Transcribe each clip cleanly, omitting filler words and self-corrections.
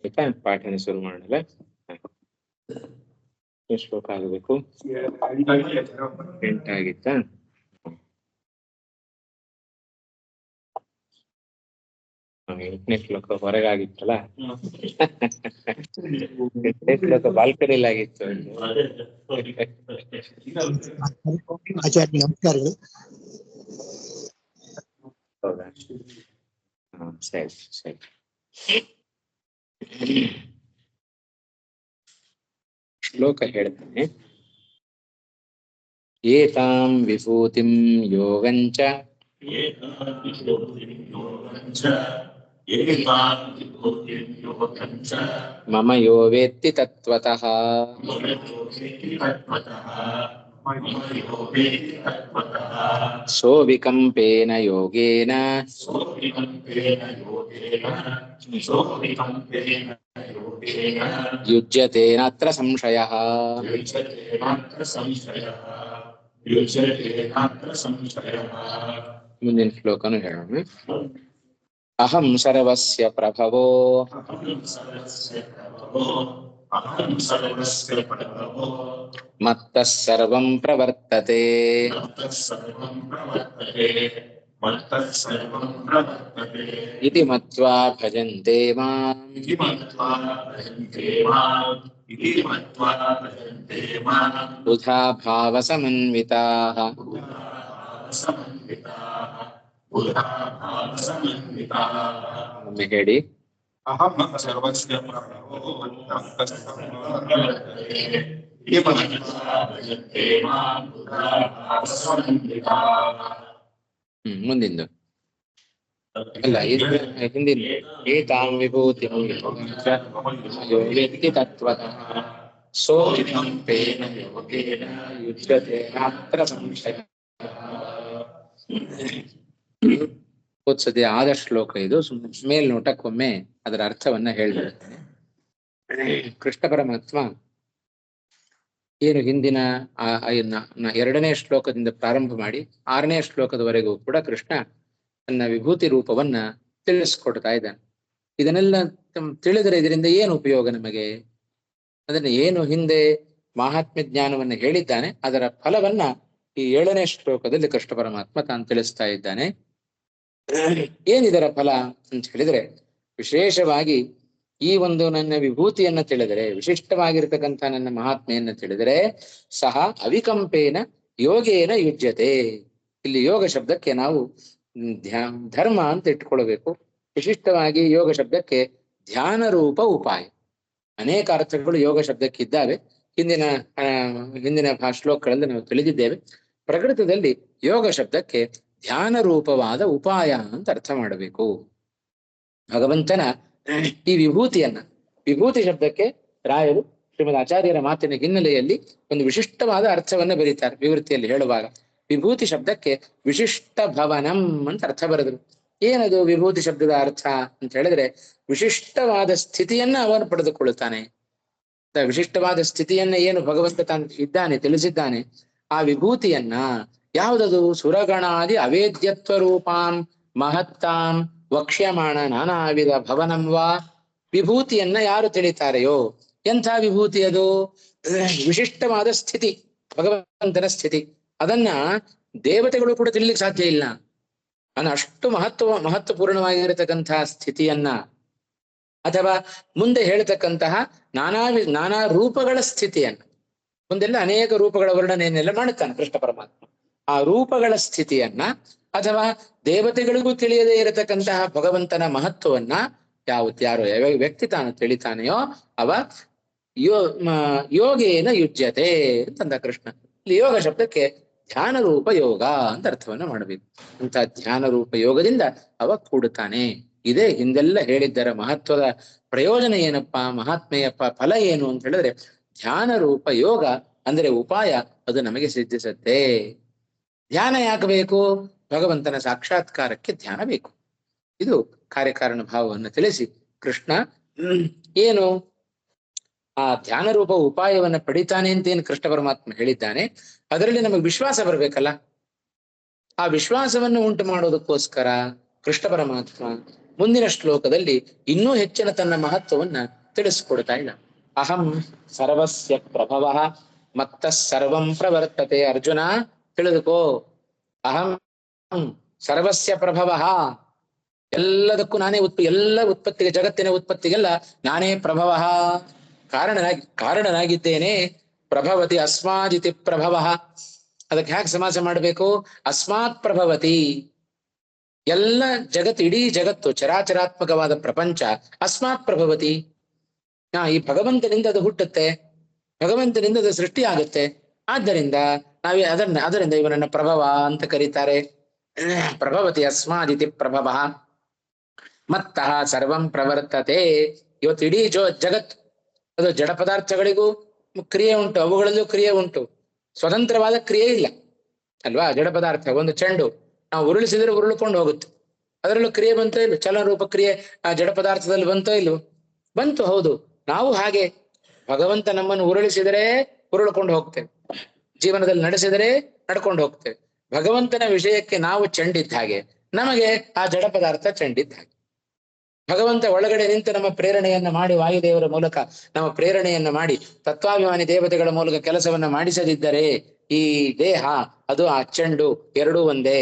ಆಯ್ತಾ? ಪಾಠನ ಶುರು ಮಾಡಲ್ಲ. ಎಷ್ಟು ಶ್ಲೋಕ ಆಗಬೇಕು? 8 ಆಗಿತ್ತಾ? ಎಂಟನೇ ಶ್ಲೋಕ ಹೊರಗಾಗಿತ್ತಲ್ಲ. 8ನೇ ಶ್ಲೋಕ ಬಾಲ್ಕನಿಲ್ ಆಗಿತ್ತು. ಆಚಾರ್ಯ ನಮಸ್ಕಾರಗಳು. ಹೌದಾ? ಸರಿ ಸರಿ. ಶ್ಲೋಕ ಹೇಳ್ತಾನೆ. ಏತಾಂ ವಿಭೂತಿಂ ಯೋಗಂಚ ಮಮ ಯೋ ವೇತ್ತಿ ತತ್ವತಃ ಸೋ ವಿಕಂಪೇನ ಯೋಗೇನ ಯುಜ್ಯತೆ ನಾತ್ರ ಸಂಶಯಃ. ಮುಂದಿನ ಶ್ಲೋಕನು ಹೇಳೋಣ. ಅಹಂ ಸರ್ವಸ್ಯ ಪ್ರಭವೋ ಮತ್ತಃ ಸರ್ವಂ ಪ್ರವರ್ತತೆ ಇತಿ ಮತ್ವಾ ಭಜಂತೆ ಮಾಂ ಬುಧಾ ಭಾವ ಸಮನ್ವಿತಾಃ. ಒಮ್ಮೆ ಹೇಳಿ. ಅಹಂ ಸರ್ವಸ್ಯ ಪ್ರಭವೋ ಮುಂದಿಂದು ಅಲ್ಲ, ಹಿಂದಿನ ಏತಾಂ ವಿಭೂತಿಂ ಯೋ ವೇತ್ತಿ ತತ್ವತಃ ಸೋ ವಿಕಂಪೇನ ಯೋಗೇನ ಯುಜ್ಯತೆ ನಾತ್ರ ಸಂಶಯಃ. ಓದ್ಸತಿ ಆದ ಶ್ಲೋಕ ಇದು. ಮೇಲ್ನೋಟಕ್ಕೊಮ್ಮೆ ಅದರ ಅರ್ಥವನ್ನ ಹೇಳ್ಬಿಡ್ತೇನೆ. ಕೃಷ್ಣ ಪರಮಾತ್ಮ ಏನು ಹಿಂದಿನ 2ನೇ ಶ್ಲೋಕದಿಂದ ಪ್ರಾರಂಭ ಮಾಡಿ 6ನೇ ಶ್ಲೋಕದವರೆಗೂ ಕೂಡ ಕೃಷ್ಣ ತನ್ನ ವಿಭೂತಿ ರೂಪವನ್ನ ತಿಳಿಸ್ಕೊಡ್ತಾ ಇದ್ದಾನೆ. ಇದನ್ನೆಲ್ಲ ತಿಳಿದರೆ ಇದರಿಂದ ಏನು ಉಪಯೋಗ ನಮಗೆ? ಅದನ್ನ ಏನು ಹಿಂದೆ ಮಹಾತ್ಮ್ಯ ಜ್ಞಾನವನ್ನ ಹೇಳಿದ್ದಾನೆ, ಅದರ ಫಲವನ್ನ ಈ 7ನೇ ಶ್ಲೋಕದಲ್ಲಿ ಕೃಷ್ಣ ಪರಮಾತ್ಮ ತಾನು ತಿಳಿಸ್ತಾ ಇದ್ದಾನೆ. ಏನಿದರ ಫಲ ಅಂತ ಹೇಳಿದ್ರೆ, ವಿಶೇಷವಾಗಿ ಈ ಒಂದು ನನ್ನ ವಿಭೂತಿಯನ್ನ ತಿಳಿದರೆ, ವಿಶಿಷ್ಟವಾಗಿರ್ತಕ್ಕಂಥ ನನ್ನ ಮಹಾತ್ಮೆಯನ್ನ ತಿಳಿದರೆ, ಸಹ ಅವಿಕಂಪೇನ ಯೋಗೇನ ಯುಜ್ಯತೆ. ಇಲ್ಲಿ ಯೋಗ ಶಬ್ದಕ್ಕೆ ನಾವು ಧರ್ಮ ಅಂತ ಇಟ್ಕೊಳ್ಬೇಕು. ವಿಶಿಷ್ಟವಾಗಿ ಯೋಗ ಶಬ್ದಕ್ಕೆ ಧ್ಯಾನ ರೂಪ ಉಪಾಯ. ಅನೇಕ ಅರ್ಥಗಳು ಯೋಗ ಶಬ್ದಕ್ಕೆ ಇದ್ದಾವೆ. ಹಿಂದಿನ ಶ್ಲೋಕಗಳಲ್ಲಿ ನಾವು ತಿಳಿದಿದ್ದೇವೆ. ಪ್ರಕೃತದಲ್ಲಿ ಯೋಗ ಶಬ್ದಕ್ಕೆ ಧ್ಯಾನ ರೂಪವಾದ ಉಪಾಯ ಅಂತ ಅರ್ಥ ಮಾಡಬೇಕು. ಭಗವಂತನ ಈ ವಿಭೂತಿ ಶಬ್ದಕ್ಕೆ ರಾಯರು ಶ್ರೀಮದ್ ಆಚಾರ್ಯರ ಮಾತಿನ ಹಿನ್ನೆಲೆಯಲ್ಲಿ ಒಂದು ವಿಶಿಷ್ಟವಾದ ಅರ್ಥವನ್ನ ಬರೀತಾರೆ. ವಿವೃತ್ತಿಯಲ್ಲಿ ಹೇಳುವಾಗ ವಿಭೂತಿ ಶಬ್ದಕ್ಕೆ ವಿಶಿಷ್ಟ ಭವನಂ ಅಂತ ಅರ್ಥ ಬರೆದರು. ಏನದು ವಿಭೂತಿ ಶಬ್ದದ ಅರ್ಥ ಅಂತ ಹೇಳಿದ್ರೆ, ವಿಶಿಷ್ಟವಾದ ಸ್ಥಿತಿಯನ್ನ ಅವನು ಪಡೆದುಕೊಳ್ಳುತ್ತಾನೆ. ವಿಶಿಷ್ಟವಾದ ಸ್ಥಿತಿಯನ್ನ ಏನು ಭಗವಂತ ತಾನು ಇದ್ದಾನೆ, ತಿಳಿಸಿದ್ದಾನೆ. ಆ ವಿಭೂತಿಯನ್ನ ಯಾವುದದು? ಸುರಗಣಾದಿ ಅವೇದ್ಯತ್ವ ರೂಪಾಂ ಮಹತ್ತಾಂ ವಕ್ಷ್ಯಮಾಣ ನಾನಾವಿಧ ಭವನಂ ವಾ. ವಿಭೂತಿಯನ್ನ ಯಾರು ತಿಳಿತಾರೆಯೋ, ಎಂಥ ವಿಭೂತಿ ಅದು? ವಿಶಿಷ್ಟವಾದ ಸ್ಥಿತಿ, ಭಗವಂತನ ಸ್ಥಿತಿ. ಅದನ್ನ ದೇವತೆಗಳು ಕೂಡ ತಿಳಿಲಿಕ್ಕೆ ಸಾಧ್ಯ ಇಲ್ಲ. ಅಷ್ಟು ಮಹತ್ವಪೂರ್ಣವಾಗಿರತಕ್ಕಂತಹ ಸ್ಥಿತಿಯನ್ನ, ಅಥವಾ ಮುಂದೆ ಹೇಳ್ತಕ್ಕಂತಹ ನಾನಾ ರೂಪಗಳ ಸ್ಥಿತಿಯನ್ನ, ಮುಂದೆಲ್ಲ ಅನೇಕ ರೂಪಗಳ ವರ್ಣನೆಯನ್ನೆಲ್ಲ ಮಾಡುತ್ತಾನೆ ಕೃಷ್ಣ ಪರಮಾತ್ಮ. ಆ ರೂಪಗಳ ಸ್ಥಿತಿಯನ್ನ, ಅಥವಾ ದೇವತೆಗಳಿಗೂ ತಿಳಿಯದೇ ಇರತಕ್ಕಂತಹ ಭಗವಂತನ ಮಹತ್ವವನ್ನ ಯಾರು ವ್ಯಕ್ತಿ ತಾನು ತಿಳಿತಾನೆಯೋ ಅವ ಯೋಗೇನ ಯುಜ್ಯತೆ ಅಂತಂದ ಕೃಷ್ಣ. ಇಲ್ಲಿ ಯೋಗ ಶಬ್ದಕ್ಕೆ ಧ್ಯಾನ ರೂಪ ಯೋಗ ಅಂತ ಅರ್ಥವನ್ನ ಮಾಡಬೇಕು. ಅಂತ ಧ್ಯಾನ ರೂಪ ಯೋಗದಿಂದ ಅವ ಕೂಡುತ್ತಾನೆ. ಇದೇ ಹಿಂದೆಲ್ಲ ಹೇಳಿದ್ದರ ಮಹತ್ವದ ಪ್ರಯೋಜನ ಏನಪ್ಪ, ಮಹಾತ್ಮೆಯಪ್ಪ, ಫಲ ಏನು ಅಂತ ಹೇಳಿದ್ರೆ, ಧ್ಯಾನ ರೂಪ ಯೋಗ ಅಂದ್ರೆ ಉಪಾಯ, ಅದು ನಮಗೆ ಸಿದ್ಧಿಸುತ್ತೆ. ಧ್ಯಾನ ಯಾಕೆ ಬೇಕು? ಭಗವಂತನ ಸಾಕ್ಷಾತ್ಕಾರಕ್ಕೆ ಧ್ಯಾನ ಬೇಕು. ಇದು ಕಾರ್ಯಕಾರಣ ಭಾವವನ್ನು ತಿಳಿಸಿ ಕೃಷ್ಣ ಏನು ಆ ಧ್ಯಾನ ರೂಪ ಉಪಾಯವನ್ನ ಪಡಿತಾನೆ ಅಂತ ಏನು ಕೃಷ್ಣ ಪರಮಾತ್ಮ ಹೇಳಿದ್ದಾನೆ, ಅದರಲ್ಲಿ ನಮಗೆ ವಿಶ್ವಾಸ ಬರಬೇಕಲ್ಲ. ಆ ವಿಶ್ವಾಸವನ್ನು ಉಂಟು ಮಾಡೋದಕ್ಕೋಸ್ಕರ ಕೃಷ್ಣ ಪರಮಾತ್ಮ ಮುಂದಿನ ಶ್ಲೋಕದಲ್ಲಿ ಇನ್ನೂ ಹೆಚ್ಚಿನ ತನ್ನ ಮಹತ್ವವನ್ನ ತಿಳಿಸ್ಕೊಡ್ತಾ ಇದ್ದ. ಅಹಂ ಸರ್ವಸ್ಯ ಪ್ರಭವ ಮತ್ತ ಸರ್ವಂ ಪ್ರವರ್ತತೆ. ಅರ್ಜುನ ತಿಳಿದುಕೋ, ಅಹಂ ಸರ್ವಸ್ಯ ಪ್ರಭವ, ಎಲ್ಲದಕ್ಕೂ ನಾನೇ ಎಲ್ಲ ಉತ್ಪತ್ತಿಗೆ, ಜಗತ್ತಿನ ಉತ್ಪತ್ತಿಗೆಲ್ಲ ನಾನೇ ಪ್ರಭವ, ಕಾರಣನಾಗಿದ್ದೇನೆ. ಪ್ರಭವತಿ ಅಸ್ಮಾದಿತಿ ಪ್ರಭವ. ಅದಕ್ಕೆ ಹ್ಯಾಕ್ ಸಮಾಸ ಮಾಡಬೇಕು? ಅಸ್ಮಾತ್ ಪ್ರಭವತಿ. ಎಲ್ಲ ಜಗತ್ತು, ಇಡೀ ಜಗತ್ತು, ಚರಾಚರಾತ್ಮಕವಾದ ಪ್ರಪಂಚ ಅಸ್ಮಾತ್ ಪ್ರಭವತಿ. ಈ ಭಗವಂತನಿಂದ ಅದು ಹುಟ್ಟುತ್ತೆ, ಭಗವಂತನಿಂದ ಅದು ಸೃಷ್ಟಿ ಆಗುತ್ತೆ. ಆದ್ದರಿಂದ ಅದರಿಂದ ಇವನನ್ನ ಪ್ರಭವ ಅಂತ ಕರೀತಾರೆ. ಪ್ರಭವತಿ ಅಸ್ಮಾದಿತಿ ಪ್ರಭವ ಮತ್ತಃ ಸರ್ವಂ ಪ್ರವರ್ತತೆ. ಇವತ್ತು ಇಡೀ ಜಗತ್ತು, ಅದು ಜಡ ಪದಾರ್ಥಗಳಿಗೂ ಕ್ರಿಯೆ ಉಂಟು, ಅವುಗಳಲ್ಲೂ ಕ್ರಿಯೆ ಉಂಟು, ಸ್ವತಂತ್ರವಾದ ಕ್ರಿಯೆ ಇಲ್ಲ ಅಲ್ವಾ? ಜಡ ಪದಾರ್ಥ, ಒಂದು ಚೆಂಡು ನಾವು ಉರುಳಿಸಿದ್ರೆ ಉರುಳ್ಕೊಂಡು ಹೋಗುತ್ತೆ, ಅದರಲ್ಲೂ ಕ್ರಿಯೆ ಬಂತೋ ಇಲ್ಲೋ? ಚಲನರೂಪ ಕ್ರಿಯೆ ಆ ಜಡ ಪದಾರ್ಥದಲ್ಲಿ ಬಂತೋ ಇಲ್ಲೋ? ಬಂತು, ಹೌದು. ನಾವು ಹಾಗೆ ಭಗವಂತ ನಮ್ಮನ್ನು ಉರುಳಿಸಿದರೆ ಉರುಳ್ಕೊಂಡು ಹೋಗ್ತೇವೆ, ಜೀವನದಲ್ಲಿ ನಡೆಸಿದರೆ ನಡ್ಕೊಂಡು ಹೋಗ್ತೇವೆ. ಭಗವಂತನ ವಿಷಯಕ್ಕೆ ನಾವು ಚೆಂಡಿದ್ದ ಹಾಗೆ, ನಮಗೆ ಆ ಜಡ ಪದಾರ್ಥ ಚೆಂಡಿದ್ದ ಹಾಗೆ. ಭಗವಂತ ಒಳಗಡೆ ನಿಂತು ನಮ್ಮ ಪ್ರೇರಣೆಯನ್ನ ಮಾಡಿ, ವಾಯುದೇವರ ಮೂಲಕ ನಮ್ಮ ಪ್ರೇರಣೆಯನ್ನ ಮಾಡಿ, ತತ್ವಾಭಿಮಾನಿ ದೇವತೆಗಳ ಮೂಲಕ ಕೆಲಸವನ್ನ ಮಾಡಿಸದಿದ್ದರೆ ಈ ದೇಹ, ಅದು ಆ ಚೆಂಡು ಎರಡೂ ಒಂದೇ.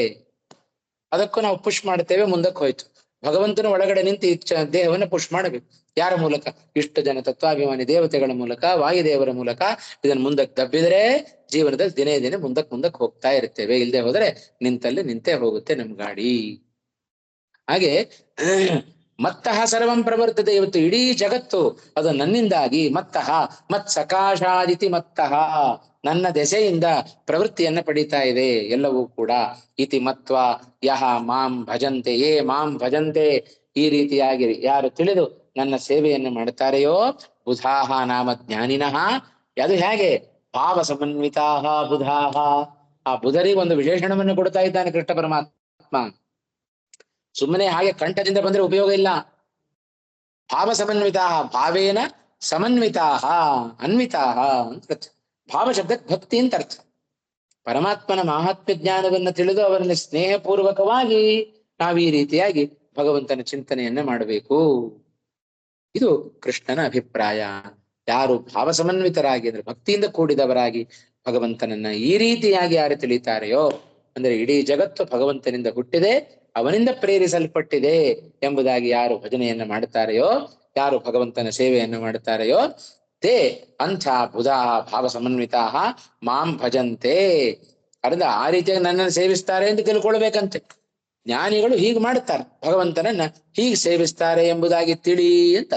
ಅದಕ್ಕೂ ನಾವು ಪುಷ್ ಮಾಡ್ತೇವೆ, ಮುಂದಕ್ಕೆ ಹೋಯ್ತು. ಭಗವಂತನ ಒಳಗಡೆ ನಿಂತು ಈ ದೇಹವನ್ನ ಪುಷ್ ಮಾಡಬೇಕು. ಯಾರ ಮೂಲಕ? ಇಷ್ಟು ಜನ ತತ್ವಾಭಿಮಾನಿ ದೇವತೆಗಳ ಮೂಲಕ, ವಾಯುದೇವರ ಮೂಲಕ ಇದನ್ನು ಮುಂದಕ್ಕೆ ದಬ್ಬಿದರೆ ಜೀವನದಲ್ಲಿ ದಿನೇ ದಿನೇ ಮುಂದಕ್ಕೆ ಹೋಗ್ತಾ ಇರ್ತೇವೆ. ಇಲ್ಲದೆ ಹೋದರೆ ನಿಂತಲ್ಲಿ ನಿಂತೇ ಹೋಗುತ್ತೆ ನಮ್ ಗಾಡಿ. ಹಾಗೆ ಮತ್ತಃ ಸರ್ವಂ ಪ್ರವರ್ತತೆ. ಇವತ್ತು ಇಡೀ ಜಗತ್ತು ಅದು ನನ್ನಿಂದಾಗಿ, ಮತ್ತಃ ಮತ್ ಸಕಾಶಾದಿತಿ, ಮತ್ತಃ ನನ್ನ ದೆಸೆಯಿಂದ ಪ್ರವೃತ್ತಿಯನ್ನ ಪಡೀತಾ ಇದೆ ಎಲ್ಲವೂ ಕೂಡ. ಇತಿ ಮತ್ವ ಯಹ ಮಾಂ ಭಜಂತೆ, ಯೇ ಮಾಂ ಭಜಂತೆ, ಈ ರೀತಿಯಾಗಿ ಯಾರು ತಿಳಿದು ನನ್ನ ಸೇವೆಯನ್ನು ಮಾಡ್ತಾರೆಯೋ, ಬುಧಾಹ ನಾಮ ಜ್ಞಾನಿನಃ. ಅದು ಹೇಗೆ? ಭಾವ ಸಮನ್ವಿತಾಹ ಬುಧಾಹ. ಆ ಬುಧರಿಗೆ ಒಂದು ವಿಶೇಷಣವನ್ನು ಕೊಡ್ತಾ ಇದ್ದಾನೆ ಕೃಷ್ಣ ಪರಮಾತ್ಮ. ಸುಮ್ಮನೆ ಹಾಗೆ ಕಂಠದಿಂದ ಬಂದ್ರೆ ಉಪಯೋಗ ಇಲ್ಲ. ಭಾವ ಸಮನ್ವಿತಾಹ, ಭಾವೇನ ಸಮನ್ವಿತಾಹ, ಅನ್ವಿತಾಹ ಅಂತ ಅರ್ಥ. ಭಾವ ಶಬ್ದಕ್ಕೆ ಭಕ್ತಿ ಅಂತ ಅರ್ಥ. ಪರಮಾತ್ಮನ ಮಹಾತ್ಮ್ಯ ಜ್ಞಾನವನ್ನು ತಿಳಿದು ಅವರಲ್ಲಿ ಸ್ನೇಹಪೂರ್ವಕವಾಗಿ ನಾವು ಈ ರೀತಿಯಾಗಿ ಭಗವಂತನ ಚಿಂತನೆಯನ್ನ ಮಾಡಬೇಕು. ಇದು ಕೃಷ್ಣನ ಅಭಿಪ್ರಾಯ. ಯಾರು ಭಾವ ಸಮನ್ವಿತರಾಗಿ, ಅಂದ್ರೆ ಭಕ್ತಿಯಿಂದ ಕೂಡಿದವರಾಗಿ ಭಗವಂತನನ್ನ ಈ ರೀತಿಯಾಗಿ ಯಾರು ತಿಳಿತಾರೆಯೋ, ಅಂದ್ರೆ ಇಡೀ ಜಗತ್ತು ಭಗವಂತನಿಂದ ಹುಟ್ಟಿದೆ, ಅವನಿಂದ ಪ್ರೇರಿಸಲ್ಪಟ್ಟಿದೆ ಎಂಬುದಾಗಿ ಯಾರು ಭಜನೆಯನ್ನ ಮಾಡ್ತಾರೆಯೋ, ಯಾರು ಭಗವಂತನ ಸೇವೆಯನ್ನು ಮಾಡ್ತಾರೆಯೋ, ತೇ ಅಂಥ ಬುಧಾ ಭಾವ ಸಮನ್ವಿತಾ ಮಾಂ ಭಜಂತೆ. ಅರ್ಧ ಆ ರೀತಿಯಾಗಿ ನನ್ನನ್ನು ಸೇವಿಸ್ತಾರೆ ಎಂದು ತಿಳ್ಕೊಳ್ಬೇಕಂತೆ. ಜ್ಞಾನಿಗಳು ಹೀಗೆ ಮಾಡುತ್ತಾರೆ, ಭಗವಂತನನ್ನ ಹೀಗೆ ಸೇವಿಸ್ತಾರೆ ಎಂಬುದಾಗಿ ತಿಳಿ ಅಂತ.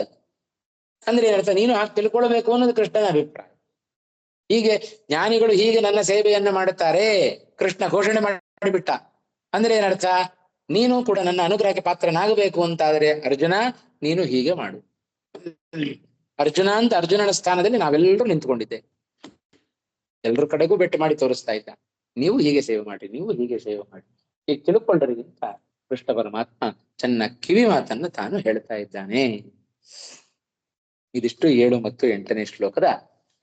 ಅಂದ್ರೆ ಏನರ್ಥ? ನೀನು ಹಾಗೆ ತಿಳ್ಕೊಳ್ಬೇಕು ಅನ್ನೋದು ಕೃಷ್ಣನ ಅಭಿಪ್ರಾಯ. ಹೀಗೆ ಜ್ಞಾನಿಗಳು ಹೀಗೆ ನನ್ನ ಸೇವೆಯನ್ನ ಮಾಡುತ್ತಾರೆ, ಕೃಷ್ಣ ಘೋಷಣೆ ಮಾಡಿಬಿಟ್ಟ. ಅಂದ್ರೆ ಏನರ್ಥ? ನೀನು ಕೂಡ ನನ್ನ ಅನುಗ್ರಹಕ್ಕೆ ಪಾತ್ರನಾಗಬೇಕು ಅಂತಾದರೆ ಅರ್ಜುನ ನೀನು ಹೀಗೆ ಮಾಡು. ಅರ್ಜುನ ಅಂತ ಅರ್ಜುನನ ಸ್ಥಾನದಲ್ಲಿ ನಾವೆಲ್ಲರೂ ನಿಂತ್ಕೊಂಡಿದ್ದೆ, ಎಲ್ರ ಕಡೆಗೂ ಬೆಟ್ಟು ಮಾಡಿ ತೋರಿಸ್ತಾ ಇದ್ದ. ನೀವು ಹೀಗೆ ಸೇವೆ ಮಾಡಿ, ನೀವು ಹೀಗೆ ಸೇವೆ ಮಾಡಿ, ಹೀಗೆ ತಿಳ್ಕೊಳ್ಳ್ರಿ ಅಂತ ಕೃಷ್ಣ ಪರಮಾತ್ಮ ಚೆನ್ನ ಕಿವಿ ಮಾತನ್ನ ತಾನು ಹೇಳ್ತಾ ಇದ್ದಾನೆ. ಇದಿಷ್ಟು 7 ಮತ್ತು 8ನೇ ಶ್ಲೋಕದ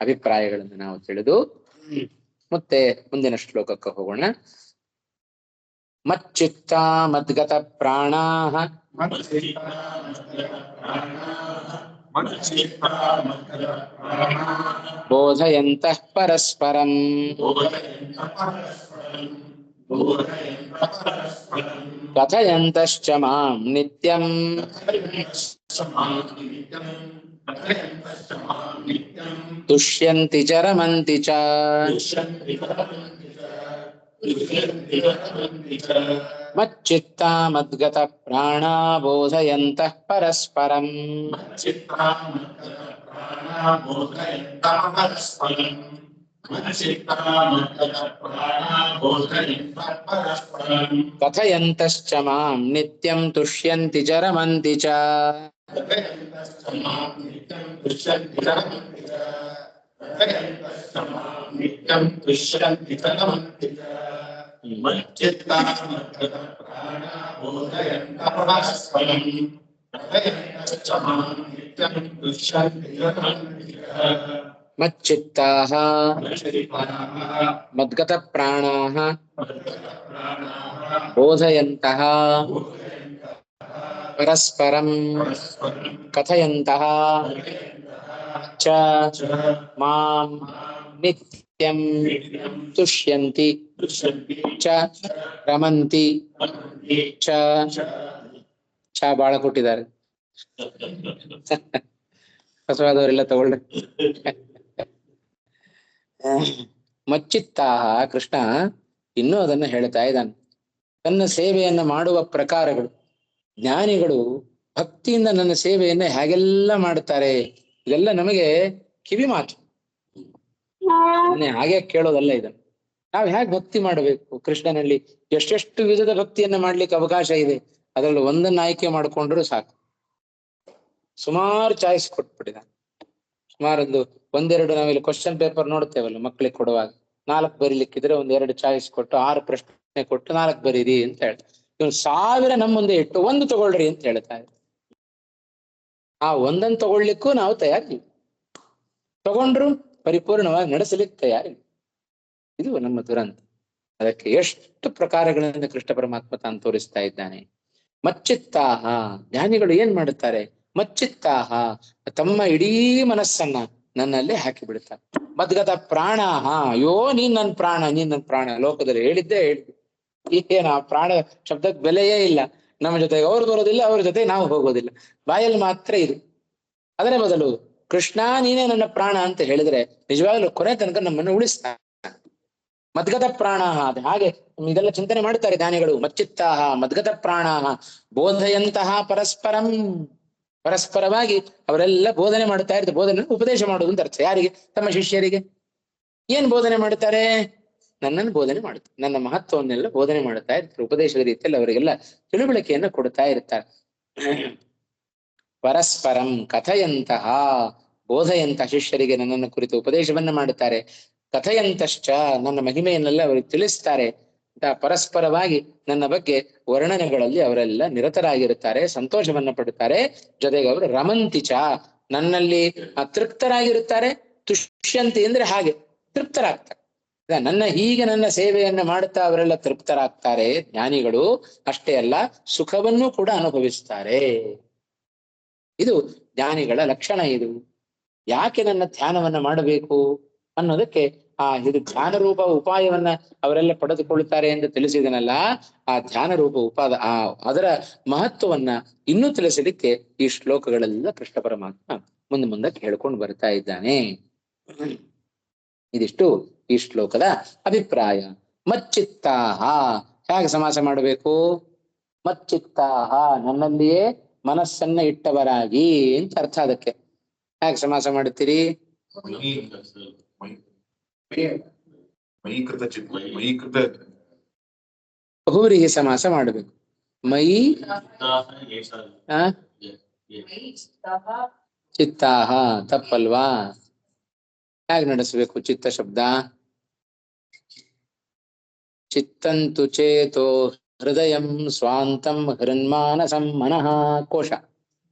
ಅಭಿಪ್ರಾಯಗಳನ್ನು ನಾವು ತಿಳಿದು ಮತ್ತೆ ಮುಂದಿನ ಶ್ಲೋಕಕ್ಕೆ ಹೋಗೋಣ. ಮಚ್ಚಿತ್ತ ಮದ್ಗತ ಪ್ರಾಣಾಃ ಬೋಧಯಂತಃ ಪರಸ್ಪರಂ ಕಥಯಂತಶ್ಚ ಮಾಂ ನಿತ್ಯಂ ತುಷ್ಯಂತಿ ಚ ರಮಂತಿ ಚ. ಮಚ್ಚಿತ್ತ ಮದ್ಗತ ಪ್ರಾಣಾ ಬೋಧಯಂತಃ ಪರಸ್ಪರಂ ಕಥಯಂತಶ್ಚ ಮಾಂ ನಿತ್ಯಂ ತುಷ್ಯಂತಿ ಚ ರಮಂತಿ ಚ. ಮಚ್ಚಿತ್ತಾಃ ಮದ್ಗತ ಪ್ರಾಣಾಃ ಬೋಧಯಂತಃ ಪರಸ್ಪರಂ ಕಥಯಂತಹ ಚ ಮಾಂ ನಿತ್ಯಂ ತುಷ್ಯಂತಿ ಚ ರಮಂತಿ ಚ ಚ ಬಾಳ ಕೊಟ್ಟಿದ್ದಾರೆ ಹೊಸವಾದವರೆಲ್ಲ ತಗೊಳ್ಳಿ. ಮಚ್ಚಿತ್ತಾಹ ಕೃಷ್ಣ ಇನ್ನೂ ಅದನ್ನ ಹೇಳ್ತಾ ಇದ್ದಾನೆ. ತನ್ನ ಸೇವೆಯನ್ನ ಮಾಡುವ ಪ್ರಕಾರಗಳು, ಜ್ಞಾನಿಗಳು ಭಕ್ತಿಯಿಂದ ನನ್ನ ಸೇವೆಯನ್ನ ಹೇಗೆಲ್ಲ ಮಾಡ್ತಾರೆ, ಇದೆಲ್ಲ ನಮಗೆ ಕಿವಿ ಮಾತು. ಹಾಗೆ ಕೇಳೋದಲ್ಲ ಇದನ್ನು. ನಾವು ಹೇಗೆ ಭಕ್ತಿ ಮಾಡಬೇಕು, ಕೃಷ್ಣನಲ್ಲಿ ಎಷ್ಟೆಷ್ಟು ವಿಧದ ಭಕ್ತಿಯನ್ನ ಮಾಡ್ಲಿಕ್ಕೆ ಅವಕಾಶ ಇದೆ. ಅದರಲ್ಲಿ ಒಂದನ್ನು ಆಯ್ಕೆ ಮಾಡಿಕೊಂಡ್ರು ಸಾಕು. ಸುಮಾರು ಚಾಯ್ಸ್ ಕೊಟ್ಬಿಟ್ಟಿದ್ದಾನೆ. ಸುಮಾರೊಂದು ಒಂದೆರಡು ನಾವಿಲ್ಲಿ ಕ್ವಶನ್ ಪೇಪರ್ ನೋಡ್ತೇವಲ್ಲ ಮಕ್ಕಳಿಗೆ ಕೊಡುವಾಗ, 4 ಬರೀಲಿಕ್ಕಿದ್ರೆ 1-2 ಚಾಯ್ಸ್ ಕೊಟ್ಟು 6 ಪ್ರಶ್ನೆ ಕೊಟ್ಟು 4 ಬರೀರಿ ಅಂತ ಹೇಳಿ, ಇವನು 1000 ನಮ್ಮ ಮುಂದೆ ಇಟ್ಟು 1 ತಗೊಳ್ರಿ ಅಂತ ಹೇಳ್ತಾ ಇದ್ದ. ಆ ಒಂದನ್ನು ತಗೊಳ್ಲಿಕ್ಕೂ ನಾವು ತಯಾರಿಲ್ಲ, ತಗೊಂಡ್ರು ಪರಿಪೂರ್ಣವಾಗಿ ನಡೆಸಲಿಕ್ಕೆ ತಯಾರಿಲ್ಲ. ಇದು ನಮ್ಮ ದುರಂತ. ಅದಕ್ಕೆ ಎಷ್ಟು ಪ್ರಕಾರಗಳಿಂದ ಕೃಷ್ಣ ಪರಮಾತ್ಮ ತಾನು ತೋರಿಸ್ತಾ ಇದ್ದಾನೆ. ಮಚ್ಚಿತ್ತಾಹ, ಜ್ಞಾನಿಗಳು ಏನ್ ಮಾಡುತ್ತಾರೆ, ಮಚ್ಚಿತ್ತಾಹ ತಮ್ಮ ಇಡೀ ಮನಸ್ಸನ್ನ ನನ್ನಲ್ಲಿ ಹಾಕಿ ಬಿಡುತ್ತಾರೆ. ಮದ್ಗತ ಪ್ರಾಣಾಹ, ಅಯ್ಯೋ ನೀನ್ ನನ್ ಪ್ರಾಣ, ನೀನ್ ನನ್ ಪ್ರಾಣ. ಲೋಕದಲ್ಲಿ ಹೇಳಿದ್ದೆ ಈಗೇನು ಆ ಪ್ರಾಣ ಶಬ್ದಕ್ಕೆ ಬೆಲೆಯೇ ಇಲ್ಲ. ನಮ್ಮ ಜೊತೆಗೆ ಅವ್ರು ಬರೋದಿಲ್ಲ, ಅವ್ರ ಜೊತೆ ನಾವು ಹೋಗೋದಿಲ್ಲ, ಬಾಯಲ್ಲಿ ಮಾತ್ರ ಇದು. ಅದರ ಬದಲು ಕೃಷ್ಣ ನೀನೇ ನನ್ನ ಪ್ರಾಣ ಅಂತ ಹೇಳಿದ್ರೆ ನಿಜವಾಗ್ಲೂ ಕೊನೆ ತನಕ ನಮ್ಮನ್ನು ಉಳಿಸ್ತಾನೆ. ಮದ್ಗತ ಪ್ರಾಣಾಹ, ಅದು ಹಾಗೆ ಇದೆಲ್ಲ ಚಿಂತನೆ ಮಾಡ್ತಾರೆ ಜ್ಞಾನಿಗಳು. ಮಚ್ಚಿತ್ತಾಹ ಮದ್ಗತ ಪ್ರಾಣಾಹ ಬೋಧಯಂತಹ ಪರಸ್ಪರಂ, ಪರಸ್ಪರವಾಗಿ ಅವರೆಲ್ಲ ಬೋಧನೆ ಮಾಡ್ತಾ ಇರ್ತಾರೆ. ಬೋಧನೆ ಉಪದೇಶ ಮಾಡುವುದು ಅಂತ ಅರ್ಥ. ಯಾರಿಗೆ? ತಮ್ಮ ಶಿಷ್ಯರಿಗೆ. ಏನ್ ಬೋಧನೆ ಮಾಡ್ತಾರೆ? ನನ್ನನ್ನು ಬೋಧನೆ ಮಾಡುತ್ತಾರೆ, ನನ್ನ ಮಹತ್ವವನ್ನೆಲ್ಲ ಬೋಧನೆ ಮಾಡ್ತಾ ಇರ್ತಾರೆ. ಉಪದೇಶದ ರೀತಿಯಲ್ಲಿ ಅವರಿಗೆಲ್ಲ ತಿಳುವಳಿಕೆಯನ್ನು ಕೊಡ್ತಾ ಇರ್ತಾರೆ. ಪರಸ್ಪರಂ ಕಥಯಂತಹ, ಬೋಧಯಂತಹ ಶಿಷ್ಯರಿಗೆ ನನ್ನನ್ನು ಕುರಿತು ಉಪದೇಶವನ್ನ ಮಾಡುತ್ತಾರೆ. ಕಥಯಂತಶ್ಚ, ನನ್ನ ಮಹಿಮೆಯನ್ನೆಲ್ಲ ಅವರಿಗೆ ತಿಳಿಸ್ತಾರೆ. ಪರಸ್ಪರವಾಗಿ ನನ್ನ ಬಗ್ಗೆ ವರ್ಣನೆಗಳಲ್ಲಿ ಅವರೆಲ್ಲ ನಿರತರಾಗಿರುತ್ತಾರೆ, ಸಂತೋಷವನ್ನ ಪಡುತ್ತಾರೆ. ಜೊತೆಗೆ ಅವರು ರಮಂತಿಚ, ನನ್ನಲ್ಲಿ ತೃಪ್ತರಾಗಿರುತ್ತಾರೆ. ತುಷ್ಯಂತಿ ಅಂದ್ರೆ ಹಾಗೆ ತೃಪ್ತರಾಗ್ತಾರೆ. ನನ್ನ ಸೇವೆಯನ್ನ ಮಾಡುತ್ತಾ ಅವರೆಲ್ಲ ತೃಪ್ತರಾಗ್ತಾರೆ ಜ್ಞಾನಿಗಳು. ಅಷ್ಟೇ ಅಲ್ಲ, ಸುಖವನ್ನೂ ಕೂಡ ಅನುಭವಿಸ್ತಾರೆ. ಇದು ಜ್ಞಾನಿಗಳ ಲಕ್ಷಣ. ಇದು ಯಾಕೆ ನನ್ನ ಧ್ಯಾನವನ್ನ ಮಾಡಬೇಕು ಅನ್ನೋದಕ್ಕೆ ಇದು ಧ್ಯಾನ ರೂಪ ಉಪಾಯವನ್ನ ಅವರೆಲ್ಲ ಪಡೆದುಕೊಳ್ಳುತ್ತಾರೆ ಎಂದು ತಿಳಿಸಿದನಲ್ಲ, ಆ ಧ್ಯಾನ ರೂಪ ಅದರ ಮಹತ್ವವನ್ನ ಇನ್ನೂ ತಿಳಿಸಲಿಕ್ಕೆ ಈ ಶ್ಲೋಕಗಳೆಲ್ಲ ಕೃಷ್ಣ ಪರಮಾತ್ಮ ಮುಂದಕ್ಕೆ ಹೇಳ್ಕೊಂಡು ಬರ್ತಾ ಇದ್ದಾನೆ. ಇದಿಷ್ಟು ಈ ಶ್ಲೋಕದ ಅಭಿಪ್ರಾಯ. ಮಚ್ಚಿತ್ತಾಹ ಹೇಗೆ ಸಮಾಸ ಮಾಡಬೇಕು? ಮಚ್ಚಿತ್ತಾಹ ನನ್ನಲ್ಲಿಯೇ ಮನಸ್ಸನ್ನ ಇಟ್ಟವರಾಗಿ ಅಂತ ಅರ್ಥ. ಅದಕ್ಕೆ ಹೇಗೆ ಸಮಾಸ ಮಾಡುತ್ತೀರಿ? ಬಹುವರಿಗೆ ಸಮಾಸ ಮಾಡಬೇಕು. ಮೈ ಚಿತ್ತಾಹ ತಪ್ಪಲ್ವಾ? ಹೇಗೆ ನಡೆಸಬೇಕು ಚಿತ್ತ ಶಬ್ದ? ಚಿತ್ತಂತು ಚೇತೋ ಹೃದಯಂ ಸ್ವಾಂತಂ ಹೃನ್ಮಾನಸಂ ಮನಃ ಕೋಶ.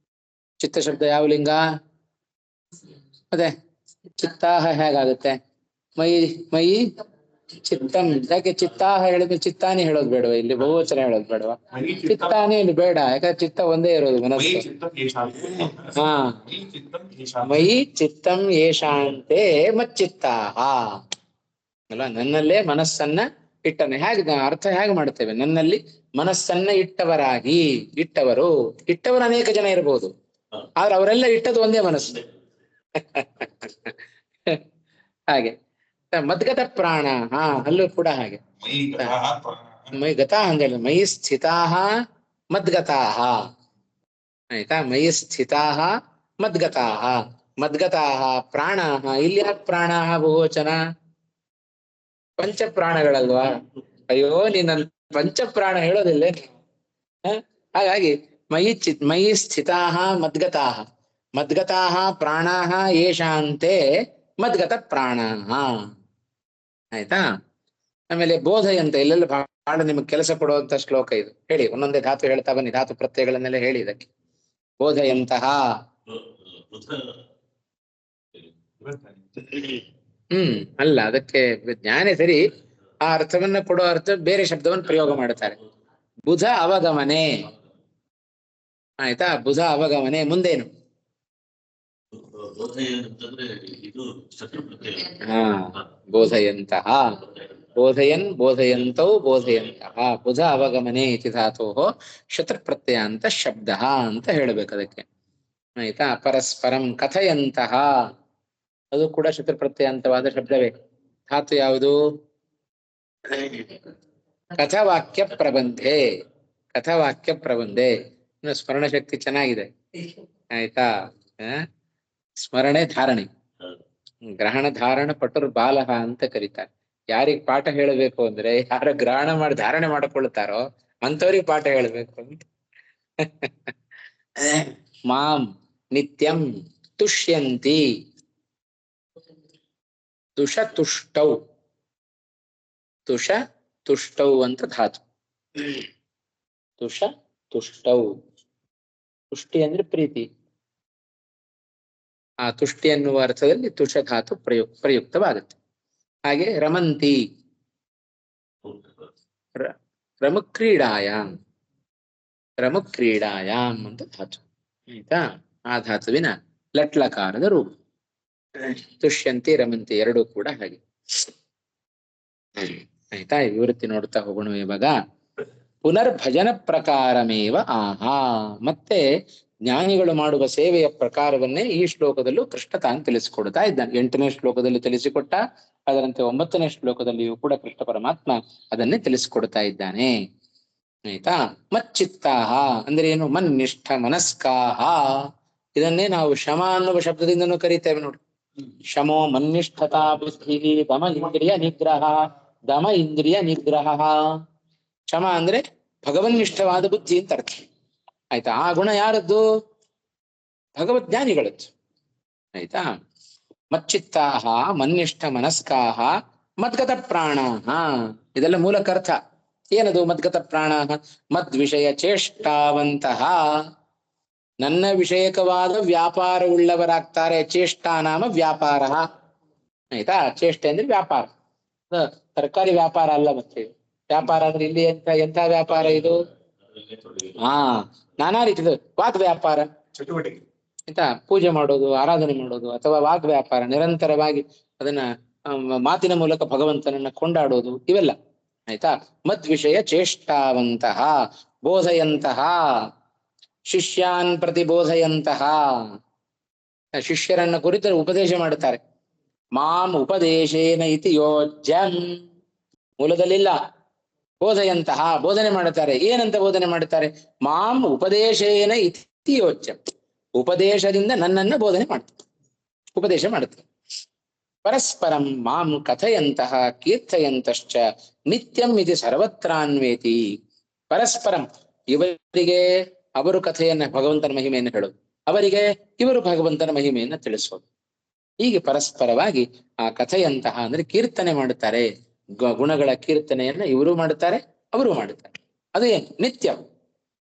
ಚಿತ್ತ ಶಬ್ದ ಯಾವ ಲಿಂಗ? ಅದೇ ಚಿತ್ತಾಹ ಹೇಗಾಗುತ್ತೆ? ಮೈ ಚಿತ್ತಂ. ಯಾಕೆ ಚಿತ್ತಾಹ ಹೇಳಿದ್ರೆ ಚಿತ್ತಾನಿ ಹೇಳೋದು ಬೇಡವಾ? ಇಲ್ಲಿ ಬಹುವಚನ ಹೇಳೋದು ಬೇಡವಾ? ಚಿತ್ತಾನಿ ಇಲ್ಲಿ ಬೇಡ, ಯಾಕಂದ್ರೆ ಚಿತ್ತ ಒಂದೇ ಇರೋದು ಮನಸ್ಸು. ಹಾ, ಮೈ ಚಿತ್ತಂ ಏಷಾಂತೆ ಮಚ್ಚಿತ್ತಾಹ ಅಲ್ಲ, ನನ್ನಲ್ಲೇ ಮನಸ್ಸನ್ನ ಇಟ್ಟನೆ. ಹೇಗೆ ಅರ್ಥ ಹೇಗೆ ಮಾಡ್ತೇವೆ? ನನ್ನಲ್ಲಿ ಮನಸ್ಸನ್ನ ಇಟ್ಟವರಾಗಿ. ಇಟ್ಟವರು ಅನೇಕ ಜನ ಇರಬಹುದು, ಆದ್ರೆ ಅವರೆಲ್ಲ ಇಟ್ಟದ್ದು ಒಂದೇ ಮನಸ್ಸು. ಹಾಗೆ ಮದ್ಗತ ಪ್ರಾಣ, ಅಲ್ಲೂ ಕೂಡ ಹಾಗೆ ಮೈ ಗತಾ ಅಂದೇಳಿ ಮೈ ಸ್ಥಿತಾಹ ಮದ್ಗತಾಹ. ಆಯ್ತಾ? ಮೈ ಸ್ಥಿತಾಹ ಮದ್ಗತಾಹ. ಮದ್ಗತಾಹ ಪ್ರಾಣಾಹ. ಇಲ್ಲಿ ಯಾಕೆ ಪ್ರಾಣಾಹ ಬಹುವಚನ? ಪಂಚಪ್ರಾಣಗಳಲ್ವಾ? ಅಯ್ಯೋ ನೀನ್ ಪಂಚಪ್ರಾಣ ಹೇಳೋದಿಲ್ಲ. ಹಾಗಾಗಿ ಮೈ ಸ್ಥಿತಾಹ ಮದ್ಗತಾಹ. ಮದ್ಗತಾಹ ಪ್ರಾಣಾಹ ಯೇಷಾಂತೆ ಮದ್ಗತ ಪ್ರಾಣಾಹ. ಆಯ್ತಾ? ಆಮೇಲೆ ಬೋಧಯಂತ, ಇಲ್ಲೆಲ್ಲ ಬಹಳ ನಿಮಗೆ ಕೆಲಸ ಕೊಡುವಂತ ಶ್ಲೋಕ ಇದು. ಹೇಳಿ, ಒಂದೊಂದೇ ಧಾತು ಹೇಳ್ತಾ ಬನ್ನಿ, ಧಾತು ಪ್ರತ್ಯಯಗಳನ್ನೆಲ್ಲ ಹೇಳಿ ಇದಕ್ಕೆ. ಬೋಧಯಂತಹ ಅಲ್ಲ, ಅದಕ್ಕೆ ಜ್ಞಾನೇ ಸರಿ, ಆ ಅರ್ಥವನ್ನ ಕೊಡೋ ಅರ್ಥ ಬೇರೆ ಶಬ್ದವನ್ನು ಪ್ರಯೋಗ ಮಾಡುತ್ತಾರೆ. ಬುಧ ಅವಗಮನೆ, ಆಯ್ತಾ? ಬುಧ ಅವಗಮನೆ ಮುಂದೇನು? ಇದು ಶತ್ರುಪ್ರತ್ಯಯ. ಹಾ, ಬೋಧಯಂತಹ, ಬೋಧಯನ್, ಬೋಧಯಂತೌ, ಬೋಧಯಂತಹ. ಬುಧ ಅವಗಮನೆ ಇತಿ ಧಾತೋ ಶತ್ರುಪ್ರತ್ಯಯ ಅಂತ ಶಬ್ದ ಅಂತ ಹೇಳ್ಬೇಕು ಅದಕ್ಕೆ. ಆಯ್ತಾ? ಪರಸ್ಪರಂ ಕಥಯಂತಹ, ಅದು ಕೂಡ ಶತ್ರುಪ್ರತ್ಯಯಾಂತವಾದ ಶಬ್ದವೇ. ಧಾತು ಯಾವುದು? ಕಥವಾಕ್ಯ ಪ್ರಬಂಧೆ. ಕಥವಾಕ್ಯ ಪ್ರಬಂಧೆ. ಇನ್ನು ಸ್ಮರಣ ಶಕ್ತಿ ಚೆನ್ನಾಗಿದೆ. ಆಯ್ತಾ? ಸ್ಮರಣೆ ಧಾರಣೆ. ಗ್ರಹಣ ಧಾರಣ ಪಟುರ್ ಬಾಲಹ ಅಂತ ಕರೀತಾರೆ. ಯಾರಿಗ್ ಪಾಠ ಹೇಳಬೇಕು ಅಂದ್ರೆ, ಯಾರ ಗ್ರಹಣ ಮಾಡಿ ಧಾರಣೆ ಮಾಡಿಕೊಳ್ತಾರೋ ಅಂತವ್ರಿಗೆ ಪಾಠ ಹೇಳಬೇಕು ಅಂತ. ಮಾಂ ನಿತ್ಯಂ ತುಷ್ಯಂತಿ. ತುಷ ತುಷ್ಟೌ, ತುಷ ತುಷ್ಟೌ ಅಂತ ಧಾತು. ತುಷ ತುಷ್ಟೌ. ತುಷ್ಟಿ ಅಂದ್ರೆ ಪ್ರೀತಿ. ಆ ತುಷ್ಟಿ ಎನ್ನುವ ಅರ್ಥದಲ್ಲಿ ತುಷ ಧಾತು ಪ್ರಯುಕ್ತವಾಗುತ್ತೆ. ಹಾಗೆ ರಮಂತಿ, ರಮಕ್ರೀಡಾಯಾಮ್, ರಮಕ್ರೀಡಾಯಾಮ್ ಅಂತ ಧಾತು. ಆಯ್ತಾ? ಆ ಧಾತುವಿನ ಲಟ್ಲಕಾರದ ರೂಪ. ತುಷ್ಯಂತಿ ರಮಂತಿ ಎರಡೂ ಕೂಡ ಹಾಗೆ. ಆಯ್ತಾ? ವಿವೃತ್ತಿ ನೋಡ್ತಾ ಹೋಗೋಣ ಇವಾಗ. ಪುನರ್ಭಜನ ಪ್ರಕಾರಮೇವ ಆಹಾ. ಮತ್ತೆ ಜ್ಞಾನಿಗಳು ಮಾಡುವ ಸೇವೆಯ ಪ್ರಕಾರವನ್ನೇ ಈ ಶ್ಲೋಕದಲ್ಲೂ ಕೃಷ್ಣ ತಾನು ತಿಳಿಸಿಕೊಡ್ತಾ ಇದ್ದಾನೆ. 8ನೇ ಶ್ಲೋಕದಲ್ಲಿ ತಿಳಿಸಿಕೊಟ್ಟ, ಅದರಂತೆ 9ನೇ ಶ್ಲೋಕದಲ್ಲಿಯೂ ಕೂಡ ಕೃಷ್ಣ ಪರಮಾತ್ಮ ಅದನ್ನೇ ತಿಳಿಸಿಕೊಡ್ತಾ ಇದ್ದಾನೆ. ಆಯ್ತಾ? ಮಚ್ಚಿತ್ತಾಹ ಅಂದ್ರೆ ಏನು? ಮನ್ನಿಷ್ಠ ಮನಸ್ಕಾಹ. ಇದನ್ನೇ ನಾವು ಶಮ ಅನ್ನುವ ಶಬ್ದದಿಂದನೂ ಕರೀತೇವೆ ನೋಡಿ. ಶಮೋ ಮನ್ನಿಷ್ಠತಾ ಬುದ್ಧಿ ದಮ ಇಂದ್ರಿಯ ನಿಗ್ರಹ. ದಮ ಇಂದ್ರಿಯ ನಿಗ್ರಹ. ಶಮ ಅಂದ್ರೆ ಭಗವನ್ನಿಷ್ಠವಾದ ಬುದ್ಧಿ ಅಂತ ಅರ್ಥ. ಆಯ್ತಾ? ಆ ಗುಣ ಯಾರದ್ದು? ಭಗವದ್ಜ್ಞಾನಿಗಳದ್ದು. ಆಯ್ತಾ? ಮಚ್ಚಿತ್ತಾಹ ಮನ್ನಿಷ್ಠ ಮನಸ್ಕಾಹ ಮದ್ಗತ ಪ್ರಾಣಾಹ. ಇದೆಲ್ಲ ಮೂಲಕರ್ಥ. ಏನದು ಮದ್ಗತ ಪ್ರಾಣಾಹ? ಮದ್ವಿಷಯ ಚೇಷ್ಟಾವಂತಹ. ನನ್ನ ವಿಷಯಕವಾದ ವ್ಯಾಪಾರವುಳ್ಳವರಾಗ್ತಾರೆ. ಚೇಷ್ಟಾ ನಾಮ ವ್ಯಾಪಾರ. ಆಯ್ತಾ? ಚೇಷ್ಟೆ ಅಂದ್ರೆ ವ್ಯಾಪಾರ. ತರಕಾರಿ ವ್ಯಾಪಾರ ಅಲ್ಲ. ಮತ್ತೆ ವ್ಯಾಪಾರ ಅಂದ್ರೆ ಇಲ್ಲಿ ಎಂಥ ವ್ಯಾಪಾರ ಇದು? ನಾನಾ ರೀತಿಯ ವಾಕ್ ವ್ಯಾಪಾರ, ಚಟುವಟಿಕೆ. ಆಯ್ತಾ? ಪೂಜೆ ಮಾಡೋದು, ಆರಾಧನೆ ಮಾಡೋದು, ಅಥವಾ ವಾಕ್ ವ್ಯಾಪಾರ, ನಿರಂತರವಾಗಿ ಅದನ್ನ ಮಾತಿನ ಮೂಲಕ ಭಗವಂತನನ್ನ ಕೊಂಡಾಡೋದು, ಇವೆಲ್ಲ. ಆಯ್ತಾ? ಮದ್ವಿಷಯ ಚೇಷ್ಟಾವಂತಹ ಬೋಧಯಂತಹ, ಶಿಷ್ಯಾನ್ ಪ್ರತಿ ಬೋಧಯಂತಹ. ಶಿಷ್ಯರನ್ನ ಕುರಿತು ಉಪದೇಶ ಮಾಡುತ್ತಾರೆ. ಮಾಂ ಉಪದೇಶೇನ ಇತಿ ಯೋಜ್ಯಂ. ಮೂಲದಲ್ಲಿಲ್ಲ. ಬೋಧಯಂತಹ ಬೋಧನೆ ಮಾಡುತ್ತಾರೆ. ಏನಂತ ಬೋಧನೆ ಮಾಡುತ್ತಾರೆ? ಮಾಂ ಉಪದೇಶೇನ ಇತಿ ಯೋಜ್ಯಂ. ಉಪದೇಶದಿಂದ ನನ್ನನ್ನ ಬೋಧನೆ ಮಾಡ್ತಾರೆ, ಉಪದೇಶ ಮಾಡುತ್ತಾರೆ. ಪರಸ್ಪರಂ ಮಾಂ ಕಥಯಂತಹ ಕೀರ್ತಯಂತಶ್ಚ ನಿತ್ಯಂ ಇದು ಸರ್ವತ್ರಾನ್ವೇತಿ. ಪರಸ್ಪರಂ ಇವರಿಗೆ ಅವರು ಕಥೆಯನ್ನ, ಭಗವಂತನ ಮಹಿಮೆಯನ್ನು ಹೇಳೋದು, ಅವರಿಗೆ ಇವರು ಭಗವಂತನ ಮಹಿಮೆಯನ್ನ ತಿಳಿಸೋದು. ಹೀಗೆ ಪರಸ್ಪರವಾಗಿ ಆ ಕಥೆಯಂತಹ ಅಂದ್ರೆ ಕೀರ್ತನೆ ಮಾಡುತ್ತಾರೆ. ಗುಣಗಳ ಕೀರ್ತನೆಯನ್ನ ಇವರು ಮಾಡುತ್ತಾರೆ, ಅವರು ಮಾಡುತ್ತಾರೆ. ಅದು ಏನು? ನಿತ್ಯ